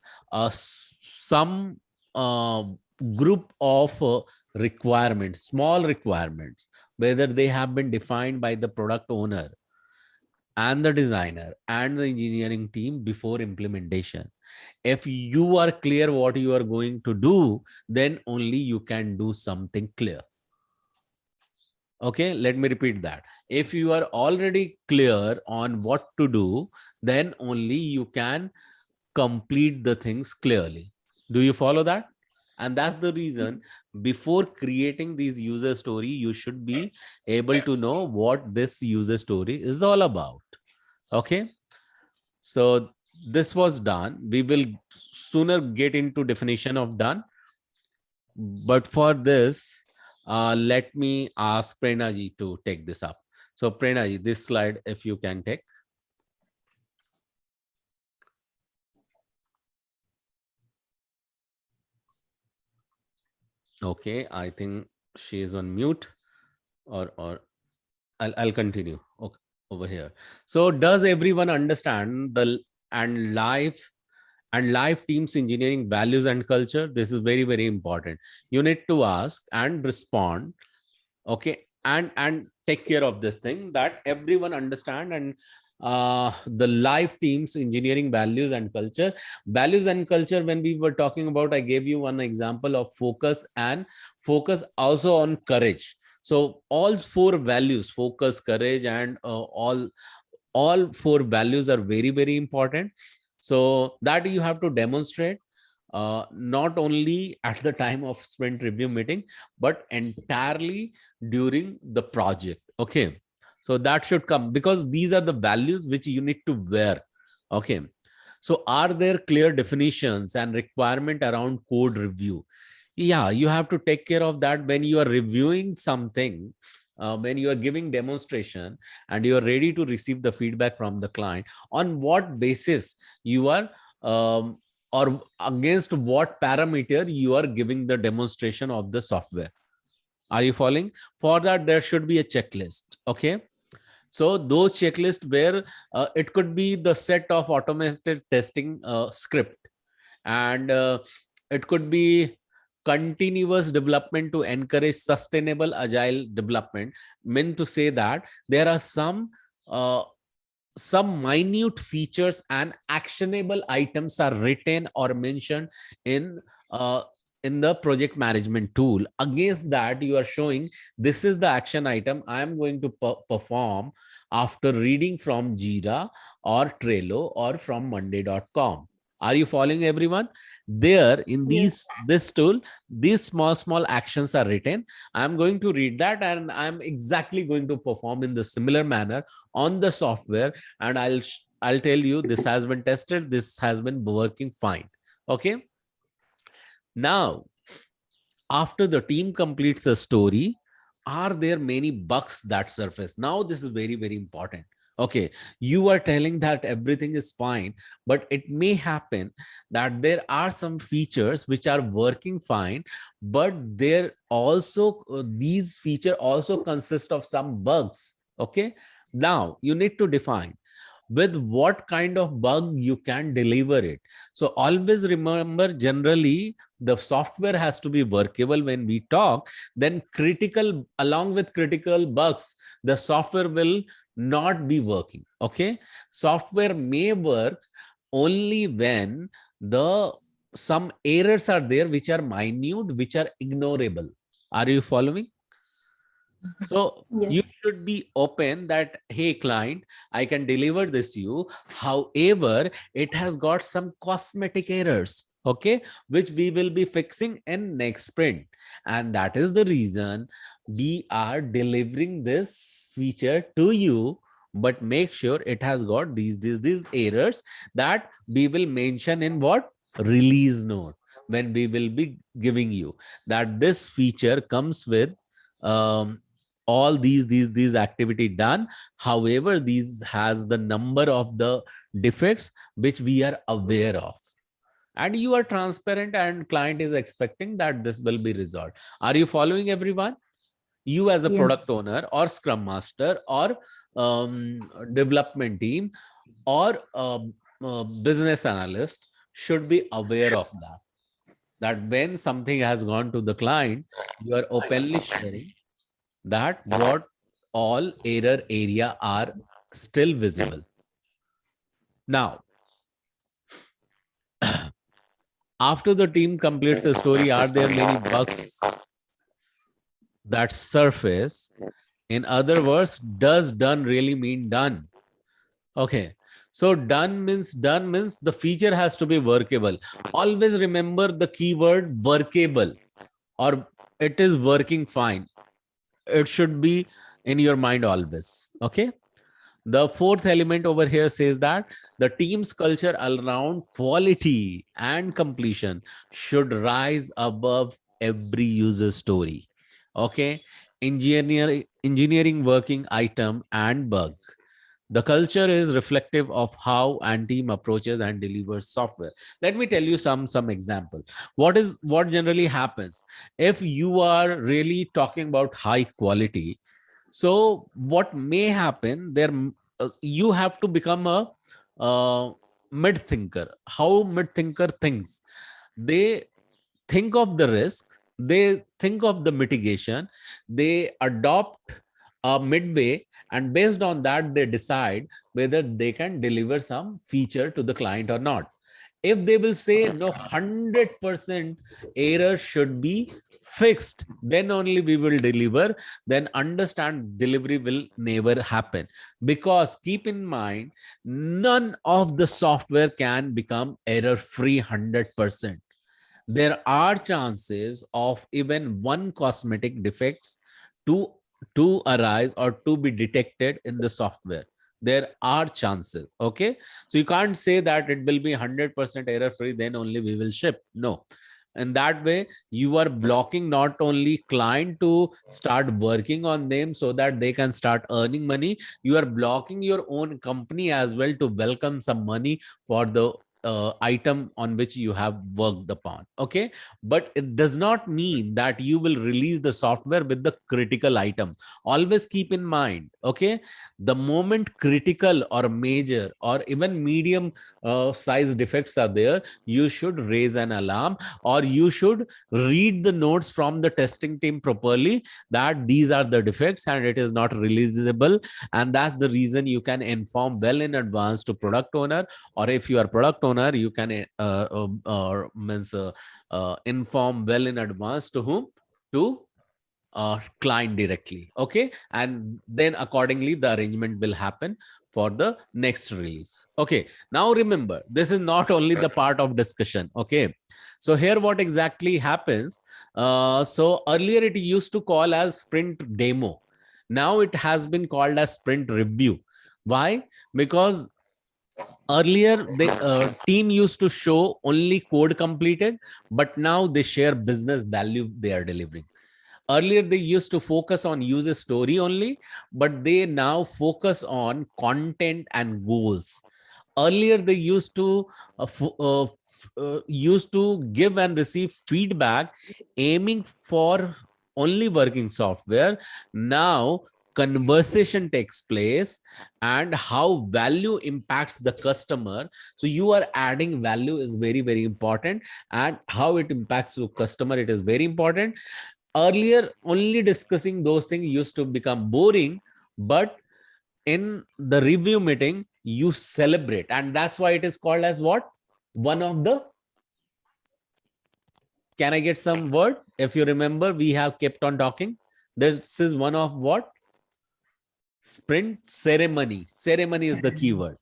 some uh, group of requirements, small requirements, whether they have been defined by the product owner and the designer and the engineering team before implementation. If you are clear what you are going to do, then only you can do something clear. Okay, let me repeat that. If you are already clear on what to do, then only you can complete the things clearly. Do you follow that? And that's the reason before creating these user story, you should be able to know what this user story is all about. Okay. So this was done. We will sooner get into definition of done. But for this, let me ask Prerna ji to take this up. So Prerna ji, this slide, if you can take. Okay, I think she is on mute, or I'll continue. Okay, over here. So does everyone understand the life teams engineering values and culture? This is very, very important. You need to ask and respond. Okay, and take care of this thing, that everyone understand. And the life teams engineering values and culture. Values and culture, when we were talking about, I gave you one example of focus, and focus also on courage. So all four values, focus, courage, and all four values are very, very important. So that you have to demonstrate, not only at the time of sprint review meeting, but entirely during the project. Okay. So that should come, because these are the values which you need to wear. Okay. So are there clear definitions and requirement around code review? Yeah, you have to take care of that when you are reviewing something. When you are giving demonstration and you are ready to receive the feedback from the client, on what basis you are or against what parameter you are giving the demonstration of the software. Are you following? For that, there should be a checklist. Okay. So those checklists where it could be the set of automated testing script, and it could be continuous development to encourage sustainable agile development. Meant to say that there are some minute features and actionable items are written or mentioned in the project management tool. Against that, you are showing this is the action item I am going to perform after reading from Jira or Trello or from monday.com. Are you following, everyone? There in this tool, these small actions are written. I'm going to read that, and I'm exactly going to perform in the similar manner on the software, and I'll tell you this has been tested, this has been working fine. Okay. Now, after the team completes a story, are there many bugs that surface? Now, this is very, very important. Okay, you are telling that everything is fine, but it may happen that there are some features which are working fine, but there also these features also consist of some bugs. Okay, now you need to define with what kind of bug you can deliver it. So always remember, generally the software has to be workable. When we talk, then critical, along with critical bugs, the software will not be working. Okay, software may work only when some errors are there which are minute, which are ignorable. Are you following? So you Yes. should be open that, hey client, I can deliver this to you. However, it has got some cosmetic errors, okay, which we will be fixing in next sprint. And that is the reason we are delivering this feature to you. But make sure it has got these errors that we will mention in what? Release note, when we will be giving you that this feature comes with all these activity done. However, these has the number of the defects which we are aware of, and you are transparent, and client is expecting that this will be resolved. Are you following, everyone? You as a Yeah. product owner or scrum master or development team or business analyst should be aware of that when something has gone to the client, you are openly sharing that what all error area are still visible. Now, after the team completes a story, are there many bugs that surface? In other words, does done really mean done? Okay. So done means the feature has to be workable. Always remember the keyword workable, or it is working fine. It should be in your mind always. Okay. The fourth element over here says that the team's culture around quality and completion should rise above every user story. Okay. Engineering working item and bug. The culture is reflective of how and team approaches and delivers software. Let me tell you some example. What generally happens if you are really talking about high quality? So what may happen there, you have to become a mid thinker. How mid thinker thinks? They think of the risk, they think of the mitigation, they adopt a midway, and based on that they decide whether they can deliver some feature to the client or not. If they will say no, 100% error should be fixed, then only we will deliver, then understand delivery will never happen. Because keep in mind, none of the software can become error free 100%. There are chances of even one cosmetic defects to arise or to be detected in the software. There are chances. Okay, so you can't say that it will be 100% error free, then only we will ship. No. In that way, you are blocking not only client to start working on them so that they can start earning money, you are blocking your own company as well to welcome some money for the item on which you have worked upon. Okay, but it does not mean that you will release the software with the critical item. Always keep in mind, okay, the moment critical or major or even medium size defects are there, you should raise an alarm, or you should read the notes from the testing team properly that these are the defects and it is not releasable, and that's the reason you can inform well in advance to product owner, or if you are product owner, you can inform well in advance to whom? To client directly. Okay, and then accordingly the arrangement will happen for the next release. Okay, now remember, this is not only the part of discussion. Okay, so here what exactly happens, so earlier it used to call as sprint demo, now it has been called as sprint review. Why? Because earlier the team used to show only code completed, but now they share business value they are delivering. Earlier they used to focus on user story only, but they now focus on content and goals. Earlier they used to give and receive feedback aiming for only working software. Now conversation takes place and how value impacts the customer. So you are adding value is very, very important, and how it impacts the customer, it is very important. Earlier only discussing those things used to become boring, but in the review meeting you celebrate, and that's why it is called as what? One of the, can I get some word? If you remember, we have kept on talking, this is one of what? Sprint ceremony. Ceremony is the keyword.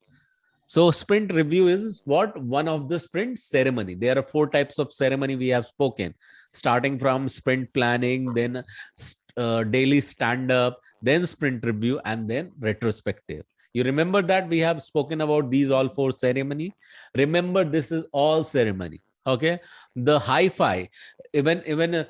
So sprint review is what? One of the sprint ceremony. There are 4 types of ceremony we have spoken, starting from sprint planning, then daily stand up, then sprint review, and then retrospective. You remember that we have spoken about these all 4 ceremony. Remember, this is all ceremony. Okay, the hi-fi, even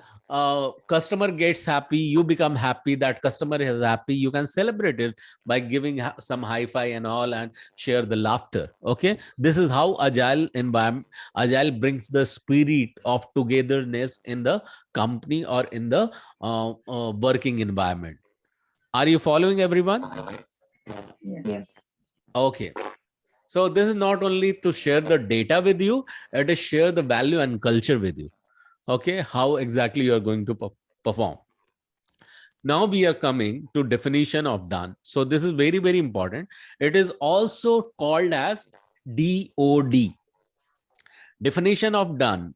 customer gets happy, you become happy, that customer is happy, you can celebrate it by giving some hi-fi and all and share the laughter. Okay, this is how agile environment, agile brings the spirit of togetherness in the company or in the working environment. Are you following, everyone? Yes. Okay, so this is not only to share the data with you, it is share the value and culture with you. Okay, how exactly you are going to perform. Now we are coming to definition of done. So this is very, very important. It is also called as DOD, definition of done.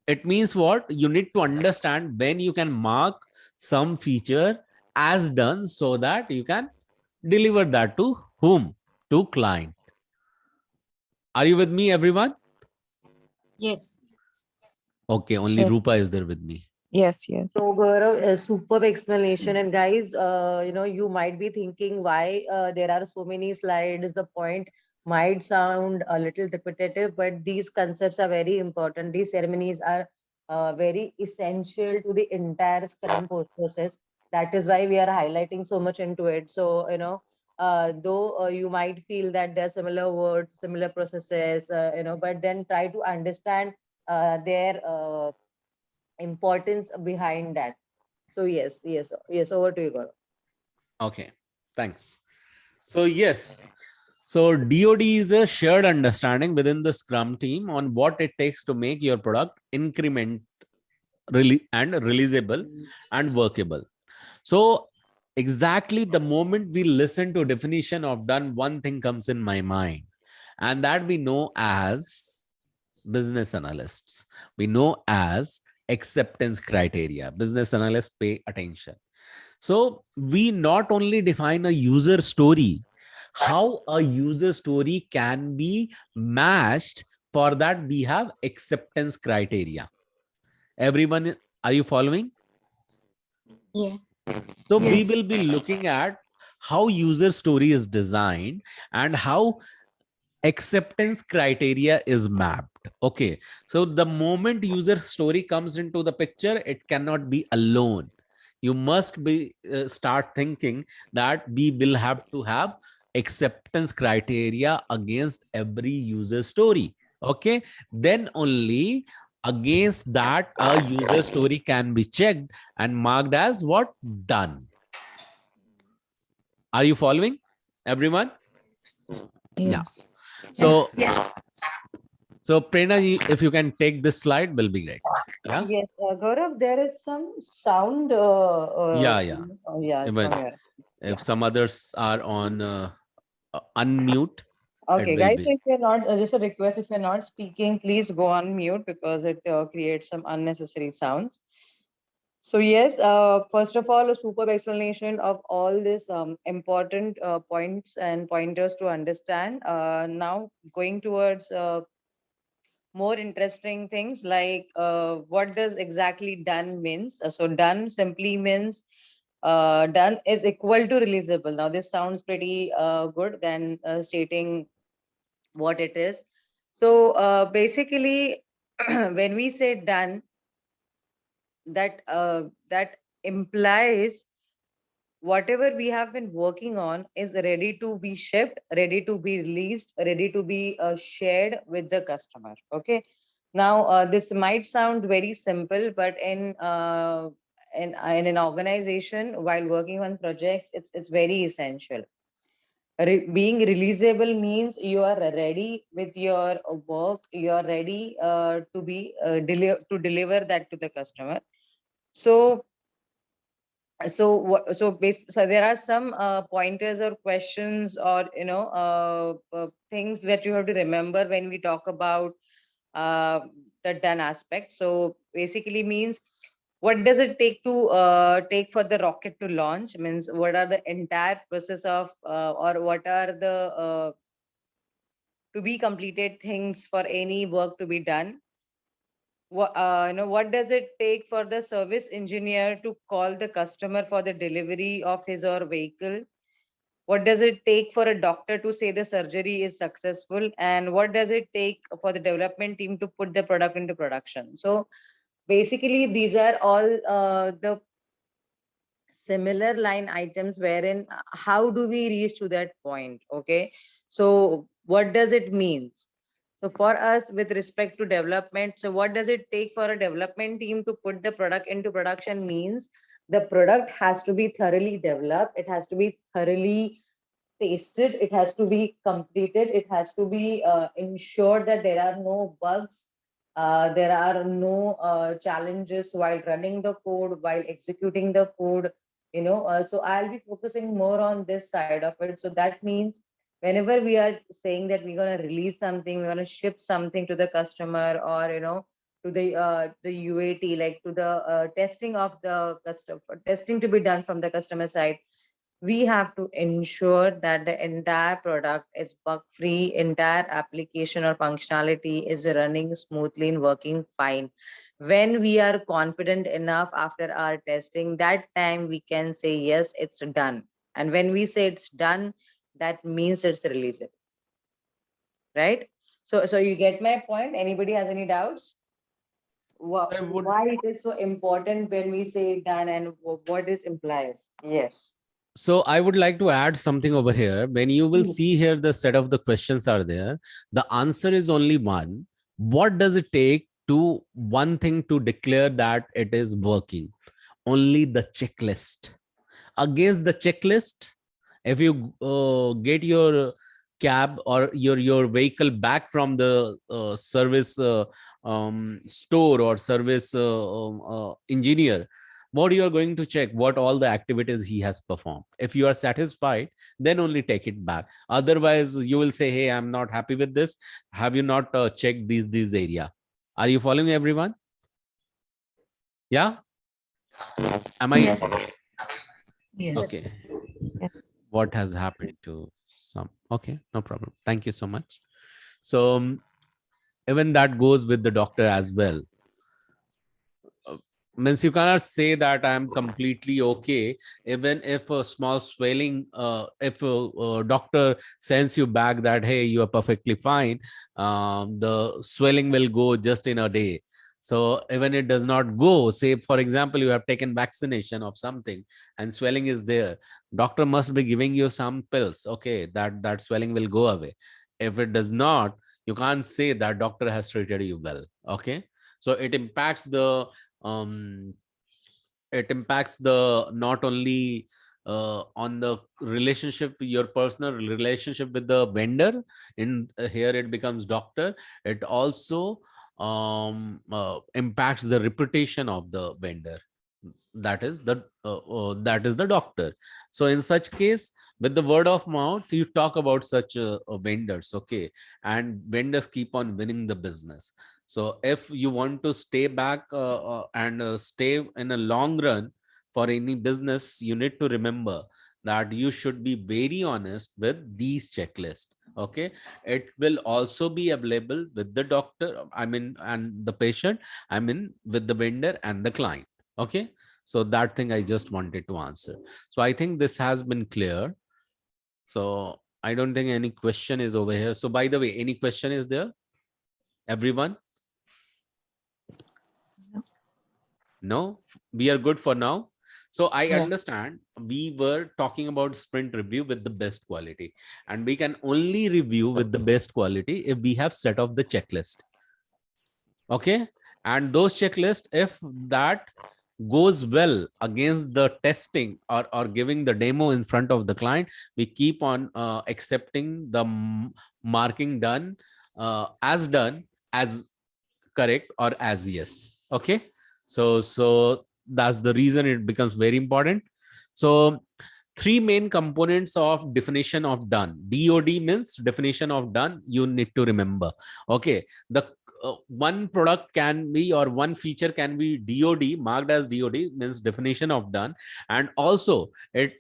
It means what? You need to understand when you can mark some feature as done so that you can deliver that to whom? To client. Are you with me, everyone? Yes. Okay, only Yes. Rupa is there with me. Yes, yes. So Gaurav, a superb explanation. And Yes. guys, you might be thinking why there are so many slides. The point might sound a little repetitive, but these concepts are very important. These ceremonies are very essential to the entire Scrum process. That is why we are highlighting so much into it. So, though you might feel that there are similar words, similar processes, but then try to understand their importance behind that. So yes, over to you, Gaurav. Okay, thanks. So yes, so DOD is a shared understanding within the Scrum team on what it takes to make your product increment and releasable and workable. So exactly the moment we listen to definition of done, one thing comes in my mind, and that we know as business analysts, we know as acceptance criteria. Business analysts pay attention. So we not only define a user story, how a user story can be matched. For that, we have acceptance criteria. Everyone, are you following? Yes. So we Yes. will be looking at how user story is designed and how acceptance criteria is mapped. Okay, so the moment user story comes into the picture, it cannot be alone. You must be start thinking that we will have to have acceptance criteria against every user story. Okay, then only against that a user story can be checked and marked as what? Done. Are you following, everyone? Yeah. Yes. So Yes. so Prerna, if you can take this slide, will be great. Yeah. Yes, Gaurav, there is some sound. Yeah. Yes, Even from here. if some others are on unmute, it Okay, will guys, be. if you're not, just a request, if you're not speaking, please go on mute because it creates some unnecessary sounds. So yes, first of all, a superb explanation of all these important points and pointers to understand. Now going towards more interesting things like what does exactly done means. So done simply means done is equal to releasable. Now this sounds pretty good than stating what it is. So basically, when we say done, that implies whatever we have been working on is ready to be shipped, ready to be released, ready to be shared with the customer. Okay. Now this might sound very simple, but in an organization while working on projects, it's very essential. Being releasable means you are ready with your work, you are ready to be to deliver that to the customer. So so there are some pointers or questions or things that you have to remember when we talk about uh, the done aspect. So basically means what does it take to take for the rocket to launch, means what are the entire process of or what are the to be completed things for any work to be done. What does it take for the service engineer to call the customer for the delivery of his or vehicle? What does it take for a doctor to say the surgery is successful? And what does it take for the development team to put the product into production? So basically these are all the similar line items wherein how do we reach to that point? Okay, so what does it mean? So for us, with respect to development, so what does it take for a development team to put the product into production means the product has to be thoroughly developed, it has to be thoroughly tasted, it has to be completed, it has to be ensured that there are no bugs, there are no challenges while running the code, while executing the code, so I'll be focusing more on this side of it. So that means whenever we are saying that we're going to release something, we're going to ship something to the customer, or to the UAT, like to the testing of the customer, testing to be done from the customer side, we have to ensure that the entire product is bug free, entire application or functionality is running smoothly and working fine. When we are confident enough after our testing, that time we can say yes, it's done. And when we say it's done, that means it's released, right? So you get my point? Anybody has any doubts? I would Why it is so important when we say done, and what it implies? Yes. So I would like to add something over here. When you will Mhm. see here, the set of the questions are there. The answer is only one. What does it take to one thing to declare that it is working? Only the checklist. Against the checklist, if you get your cab or your vehicle back from the service store or service engineer, what you are going to check? What all the activities he has performed. If you are satisfied, then only take it back. Otherwise you will say, hey, I'm not happy with this. Have you not checked these area? Are you following everyone? Yeah. Am I? Yes. Yes. Okay. Yes. What has happened to some? Okay, no problem. Thank you so much. So even that goes with the doctor as well. Means you cannot say that I'm completely okay even if a small swelling, if a doctor sends you back that hey, you are perfectly fine, the swelling will go just in a day. So even it does not go, say for example you have taken vaccination of something and swelling is there, doctor must be giving you some pills, okay, that swelling will go away. If it does not, you can't say that doctor has treated you well. Okay, so it impacts the um not only on the relationship, your personal relationship with the vendor, in here it becomes doctor, it also impacts the reputation of the vendor, that is the doctor. So in such case, with the word of mouth, you talk about such vendors, okay, and vendors keep on winning the business. So if you want to stay back and stay in a long run for any business, you need to remember that you should be very honest with these checklists. Okay, it will also be available with the doctor, I mean, and the patient, I mean, with the vendor and the client. Okay, so that thing I just wanted to answer. So I think this has been clear. So I don't think any question is over here. So by the way, any question is there, everyone? No, we are good for now. So I Yes. understand we were talking about sprint review with the best quality, and we can only review with the best quality if we have set up the checklist. Okay, and those checklists, if that goes well against the testing or giving the demo in front of the client, we keep on accepting the marking done as correct or as yes. Okay, so that's the reason it becomes very important. So three main components of definition of done. DOD means definition of done, you need to remember. Okay, the one product can be, or one feature can be DOD, marked as DOD, means definition of done, and also it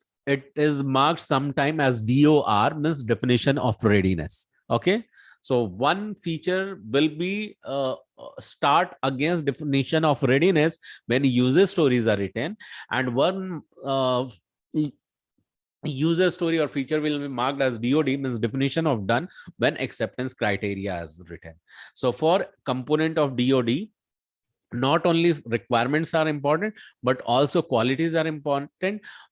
is marked sometime as DOR, means definition of readiness. Okay, so one feature will be start against definition of readiness when user stories are written, and one user story or feature will be marked as DOD, means definition of done, when acceptance criteria is written. So for component of DOD, not only requirements are important, but also qualities are important.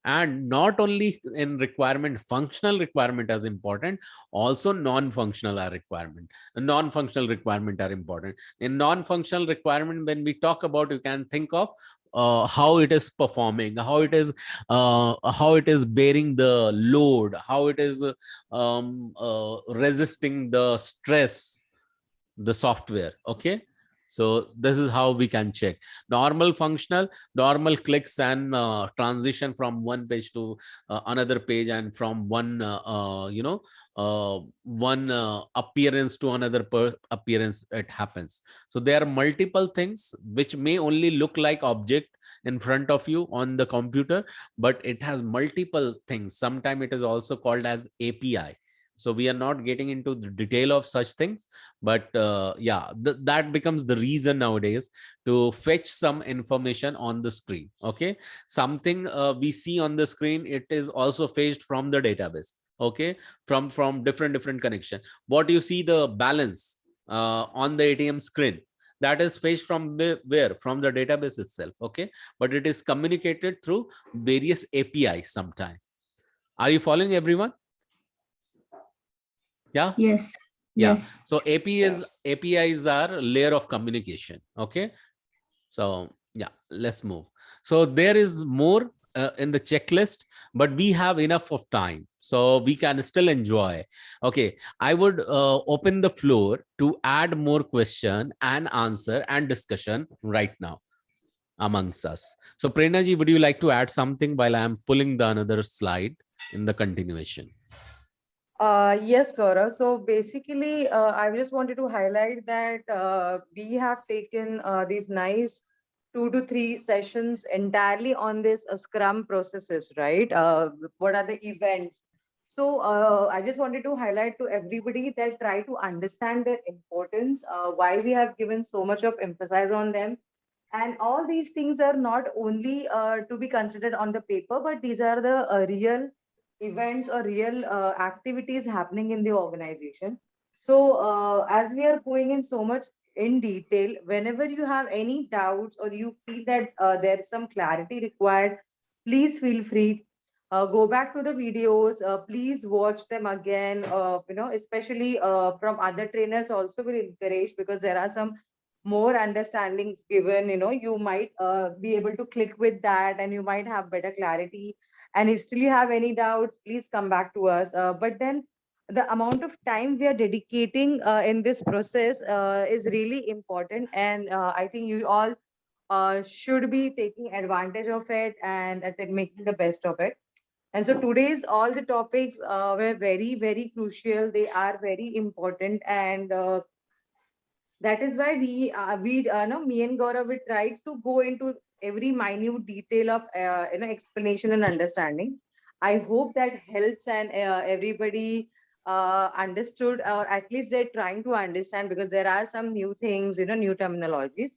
And not only in requirement, functional requirement is important, also non-functional requirement are important. In non-functional requirement, when we talk about, you can think of how it is performing, how it is bearing the load, how it is resisting the stress, the software. Okay, so this is how we can check. Normal functional, normal clicks and transition from one page to another page, and from one one appearance to another appearance, it happens. So there are multiple things which may only look like object in front of you on the computer, but it has multiple things. Sometimes it is also called as API. So we are not getting into the detail of such things, but yeah, that becomes the reason nowadays to fetch some information on the screen. Okay, something we see on the screen, it is also fetched from the database. Okay, from different connection. What you see, the balance on the ATM screen, that is fetched from where? From the database itself. Okay, but it is communicated through various APIs sometime. Are you following, everyone? Yeah. Yes. Yeah. Yes. So APIs are layer of communication. Okay. So yeah, let's move. So there is more in the checklist, but we have enough of time, so we can still enjoy. Okay, I would open the floor to add more question and answer and discussion right now amongst us. So Prerna ji, would you like to add something while I am pulling the another slide in the continuation? Yes, Gaurav. So basically, I just wanted to highlight that we have taken these nice 2 to 3 sessions entirely on this Scrum processes, right? What are the events? So I just wanted to highlight to everybody that try to understand their importance, why we have given so much of emphasis on them. And all these things are not only to be considered on the paper, but these are the real events or real activities happening in the organization. So as we are going in so much in detail, whenever you have any doubts or you feel that there's some clarity required, please feel free. Go back to the videos. Please watch them again. Especially from other trainers also will encourage, because there are some more understandings given. You might be able to click with that, and you might have better clarity. And if still you have any doubts, please come back to us. But then the amount of time we are dedicating in this process is really important. And I think you all should be taking advantage of it and making the best of it. And so today's all the topics were very, very crucial. They are very important. And that is why me and Gaurav, we tried to go into every minute detail of explanation and understanding. I hope that helps, and everybody understood, or at least they're trying to understand, because there are some new things, new terminologies.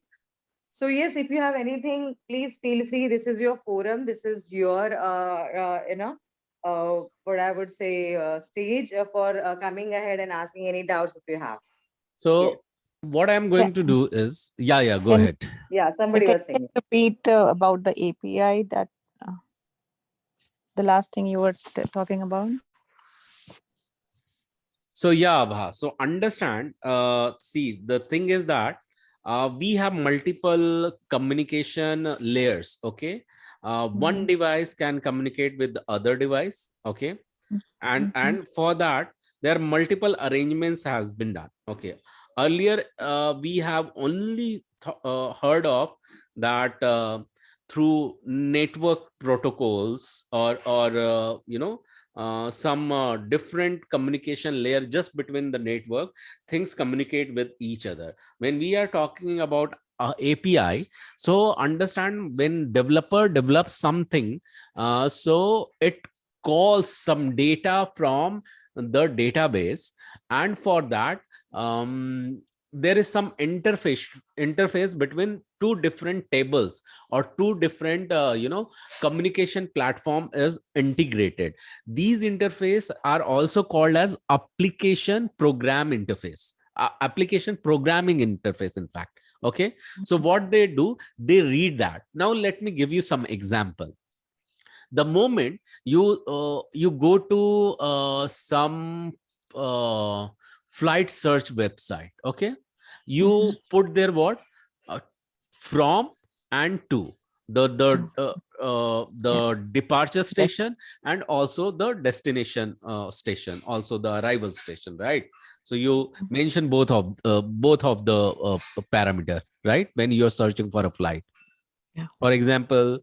So yes, if you have anything, please feel free. This is your forum. This is your what I would say stage for coming ahead and asking any doubts if you have. So Yes. what I'm going to do is, go Can- ahead. Yeah, somebody Can was you saying. repeat about the API, that the last thing you were talking about? So yeah, Abha. So understand, see, the thing is that we have multiple communication layers. Okay. One device can communicate with the other device. Okay. And for that, there are multiple arrangements has been done. Okay. Earlier, we have only heard of that through network protocols, or some different communication layer just between the network, things communicate with each other. When we are talking about API, so understand, when developer develops something, so it calls some data from the database, and for that there is some interface between two different tables, or two different communication platform is integrated. These interface are also called as application programming interface, in fact. Okay, so what they do, they read that. Now let me give you some example. The moment you go to some flight search website, okay, you put there what, uh, from and to the departure station and also the destination station, also the arrival station, right? So you mention both of the parameter, right, when you're searching for a flight. For example,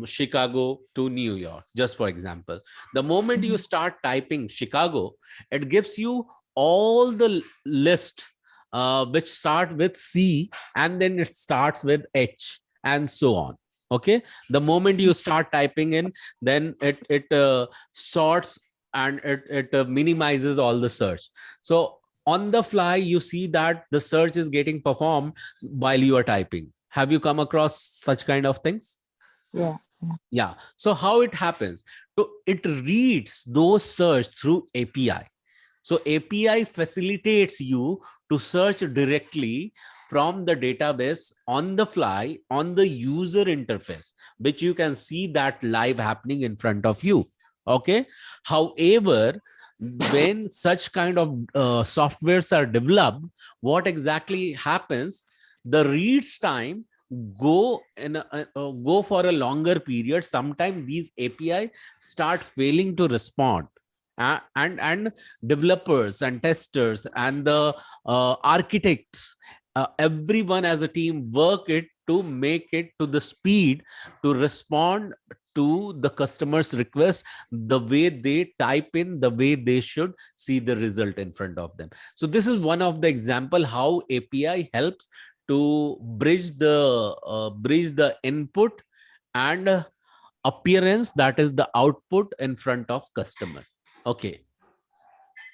Chicago to New York, just for example. The moment you start typing Chicago, it gives you all the list which start with C and then it starts with H and so on. Okay. The moment you start typing in, then it sorts and it minimizes all the search. So on the fly, you see that the search is getting performed while you are typing. Have you come across such kind of things? Yeah. Yeah. So how it happens? So it reads those search through API. So API facilitates you to search directly from the database on the fly on the user interface, which you can see that live happening in front of you. Okay. However, when such kind of softwares are developed, what exactly happens? The reads time go for a longer period. Sometimes these API start failing to respond, and developers and testers and the architects, everyone as a team work it to make it to the speed to respond to the customer's request the way they type in, the way they should see the result in front of them. So this is one of the example how API helps to bridge the input and appearance, that is the output in front of customer. Okay,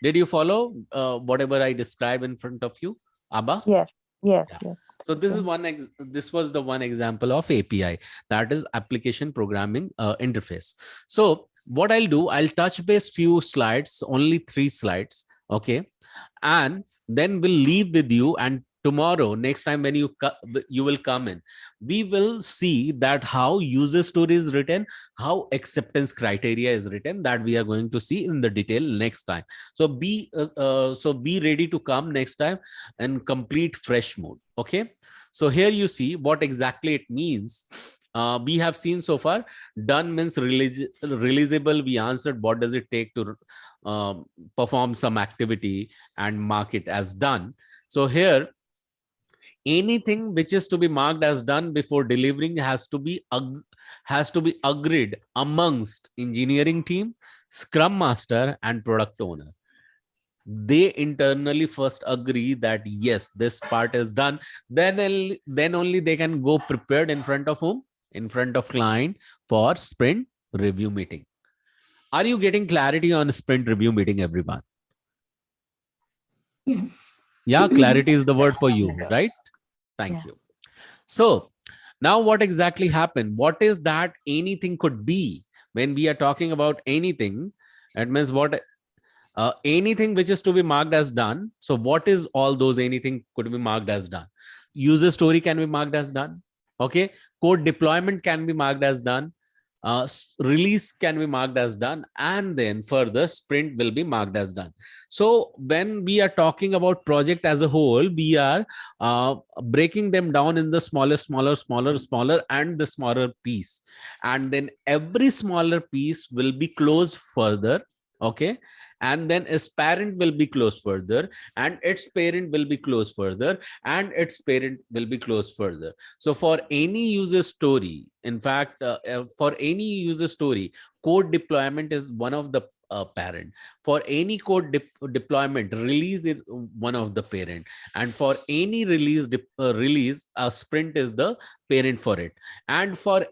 did you follow whatever I described in front of you, Abba? Yes. Yes. Yeah. Yes. So this is Okay. this was the one example of API, that is application programming interface. So what I'll do, I'll touch base few slides, only 3 slides, okay, and then we'll leave with you. And tomorrow, next time when you will come in, we will see that how user story is written, how acceptance criteria is written, that we are going to see in the detail next time. So be ready to come next time and complete fresh mode. Okay, so here you see what exactly it means. We have seen so far, done means releasable. We answered what does it take to perform some activity and mark it as done. So here, anything which is to be marked as done before delivering has to be agreed amongst engineering team, scrum master and product owner. They internally first agree that yes, this part is done, then only they can go prepared in front of whom, in front of client for sprint review meeting. Are you getting clarity on sprint review meeting, everyone? Yes. Yeah, clarity is the word for you, right? Thank Yeah. you. So now what exactly happened? What is that anything could be? When we are talking about anything, it means what, anything which is to be marked as done. So what is all those anything could be marked as done? User story can be marked as done. Okay. Code deployment can be marked as done. Release can be marked as done, and then further sprint will be marked as done. So when we are talking about project as a whole, we are breaking them down in the smaller and the smaller piece, and then every smaller piece will be closed further. Okay, and then its parent will be closed further, and its parent will be closed further, and its parent will be closed further. So for any user story, in fact, for any user story, code deployment is one of the parent. For any code deployment, release is one of the parent, and for any release, a sprint is the parent for it. And for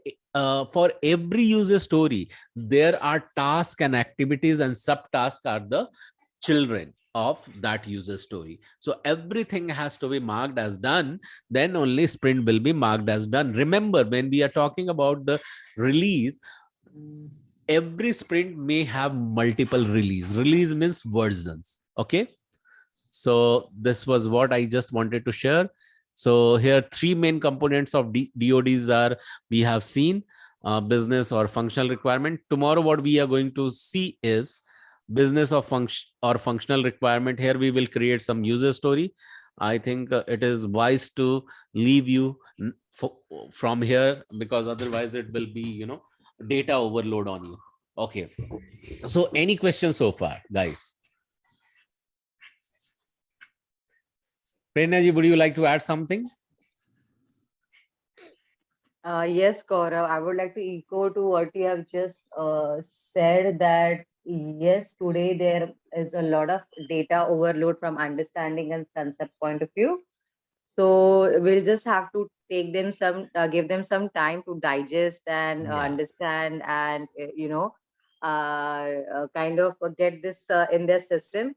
every user story, there are tasks and activities, and subtasks are the children of that user story. So everything has to be marked as done, then only sprint will be marked as done. Remember, when we are talking about the release, every sprint may have multiple release means versions. Okay, so this was what I just wanted to share. So here, three main components of DODs are, we have seen business or functional requirement. Tomorrow, what we are going to see is business or functional requirement. Here we will create some user story. I think it is wise to leave you from here, because otherwise it will be, data overload on you. Okay. So any questions so far, guys? Prerna ji, would you like to add something? Yes, Gaurav, I would like to echo to what you have just said, that yes, today there is a lot of data overload from understanding and concept point of view. So we'll just have to take them give them some time to digest and Yeah. understand and, kind of get this in their system.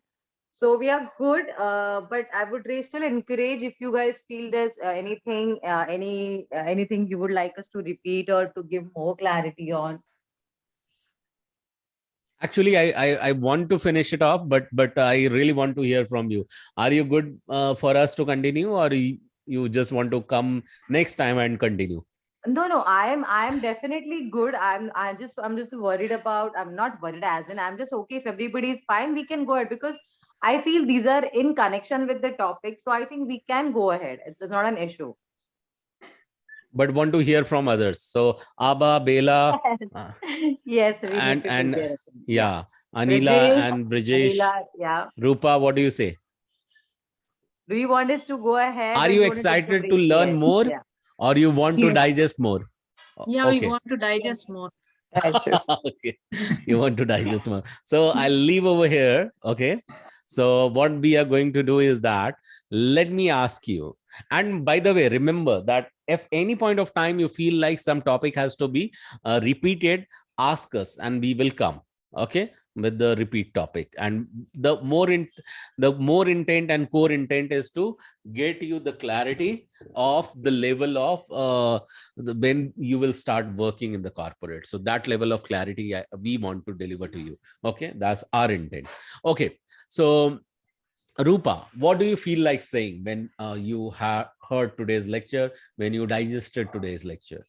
So we are good, but I would still encourage, if you guys feel there's anything you would like us to repeat or to give more clarity on. Actually, I want to finish it off, but I really want to hear from you. Are you good for us to continue, or you just want to come next time and continue? No, I am definitely good. I'm just worried about. I'm not worried as in, I'm just okay. If everybody is fine, we can go ahead, because I feel these are in connection with the topic. So I think we can go ahead. It's not an issue. But want to hear from others. So Abha, Bela, Yes, we need and to take care of it. yeah, Anila Brijesh, and Brijesh. Anila, yeah. Rupa, what do you say? Do you want us to go ahead? Are or you want to take a excited to break? learn Yes, more, yeah. or you want to Yes. digest more? Yeah, we Okay. want to digest Yes. more. Digest. Okay, you want to digest more. So I'll leave over here. Okay. So what we are going to do is that, let me ask you. And by the way, remember that if any point of time you feel like some topic has to be repeated, ask us and we will come. Okay, with the repeat topic. And the more intent and core intent is to get you the clarity of the level of when you will start working in the corporate. So that level of clarity we want to deliver to you. Okay, that's our intent. Okay, so Rupa, what do you feel like saying when you have heard today's lecture, when you digested today's lecture?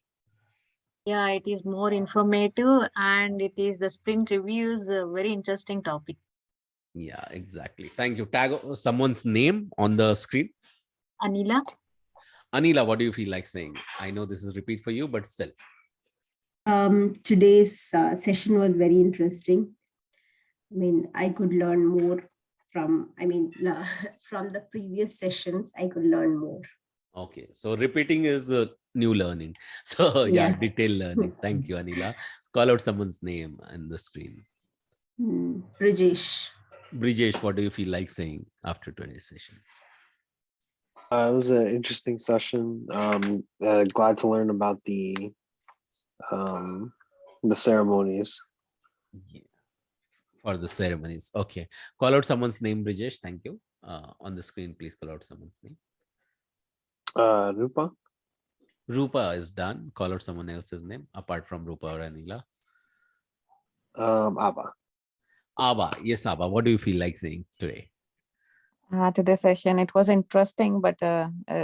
Yeah, it is more informative, and it is the sprint reviews, a very interesting topic. Yeah, exactly. Thank you. Tag someone's name on the screen. Anila? Anila, what do you feel like saying? I know this is repeat for you, but still. Today's session was very interesting. I mean, I could learn more from, from the previous sessions, I could learn more. Okay, so repeating is new learning. So yeah, Yes. detailed learning. Thank you, Anila. Call out someone's name on the screen. Brijesh. Brijesh, what do you feel like saying after today's session? It was an interesting session. Glad to learn about the ceremonies. Yeah. For the ceremonies. Okay. Call out someone's name, Brijesh. Thank you. On the screen, please call out someone's name. Rupa. Rupa is done. Call out someone else's name apart from Rupa or Anila. Abba. Abba. Yes, Abba. What do you feel like saying today? Today's session, it was interesting, but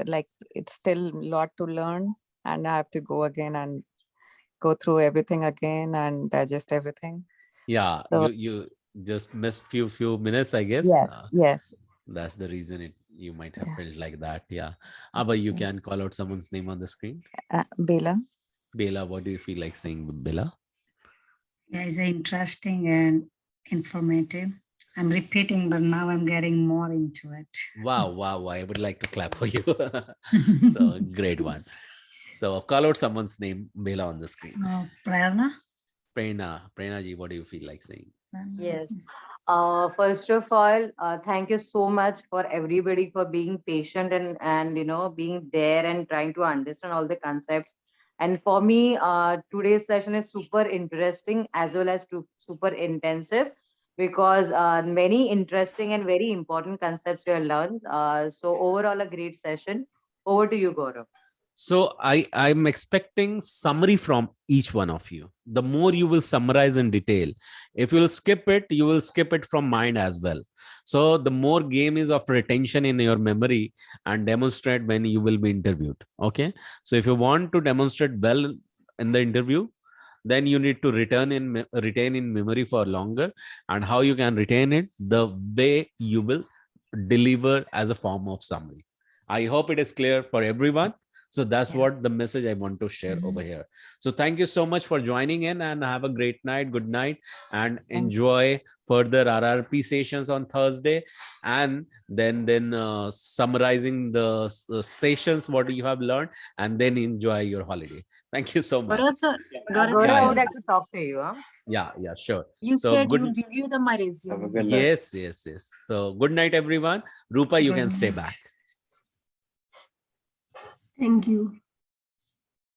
like it's still a lot to learn, and I have to go again and go through everything again and digest everything. Yeah, So- you just missed few minutes, I guess. Yes, yes. That's the reason you might have Yeah. felt like that. Yeah. Abba, you Okay. can call out someone's name on the screen. Bela. Bela, what do you feel like saying, Bela? Yeah, it's interesting and informative. I'm repeating, but now I'm getting more into it. Wow. I would like to clap for you. So great one. So call out someone's name, Bela, on the screen. Prerna? Prerna ji, what do you feel like saying? Yes. First of all, thank you so much for everybody for being patient and being there and trying to understand all the concepts. And for me, today's session is super interesting as well as super intensive, because many interesting and very important concepts were learned. So overall, a great session. Over to you, Gaurav. So I'm expecting summary from each one of you. The more you will summarize in detail, if you'll skip it, you will skip it from mind as well. So the more game is of retention in your memory and demonstrate when you will be interviewed. Okay. So if you want to demonstrate well in the interview, then you need to retain in memory for longer. And how you can retain it? The way you will deliver as a form of summary. I hope it is clear for everyone. So that's Yeah. what the message I want to share over here. So thank you so much for joining in, and have a great night. Good night, and enjoy further RRP sessions on Thursday, and then summarizing the sessions what you have learned, and then enjoy your holiday. Thank you so much. Gaurav sir, Gaurav Gaurav, sir, I Yeah, would yeah. like to talk to you. Huh? Yeah, sure. you So said good. you review my Have a resume. good night. Yes. So good night, everyone. Rupa, you Good can stay night. back. Thank you.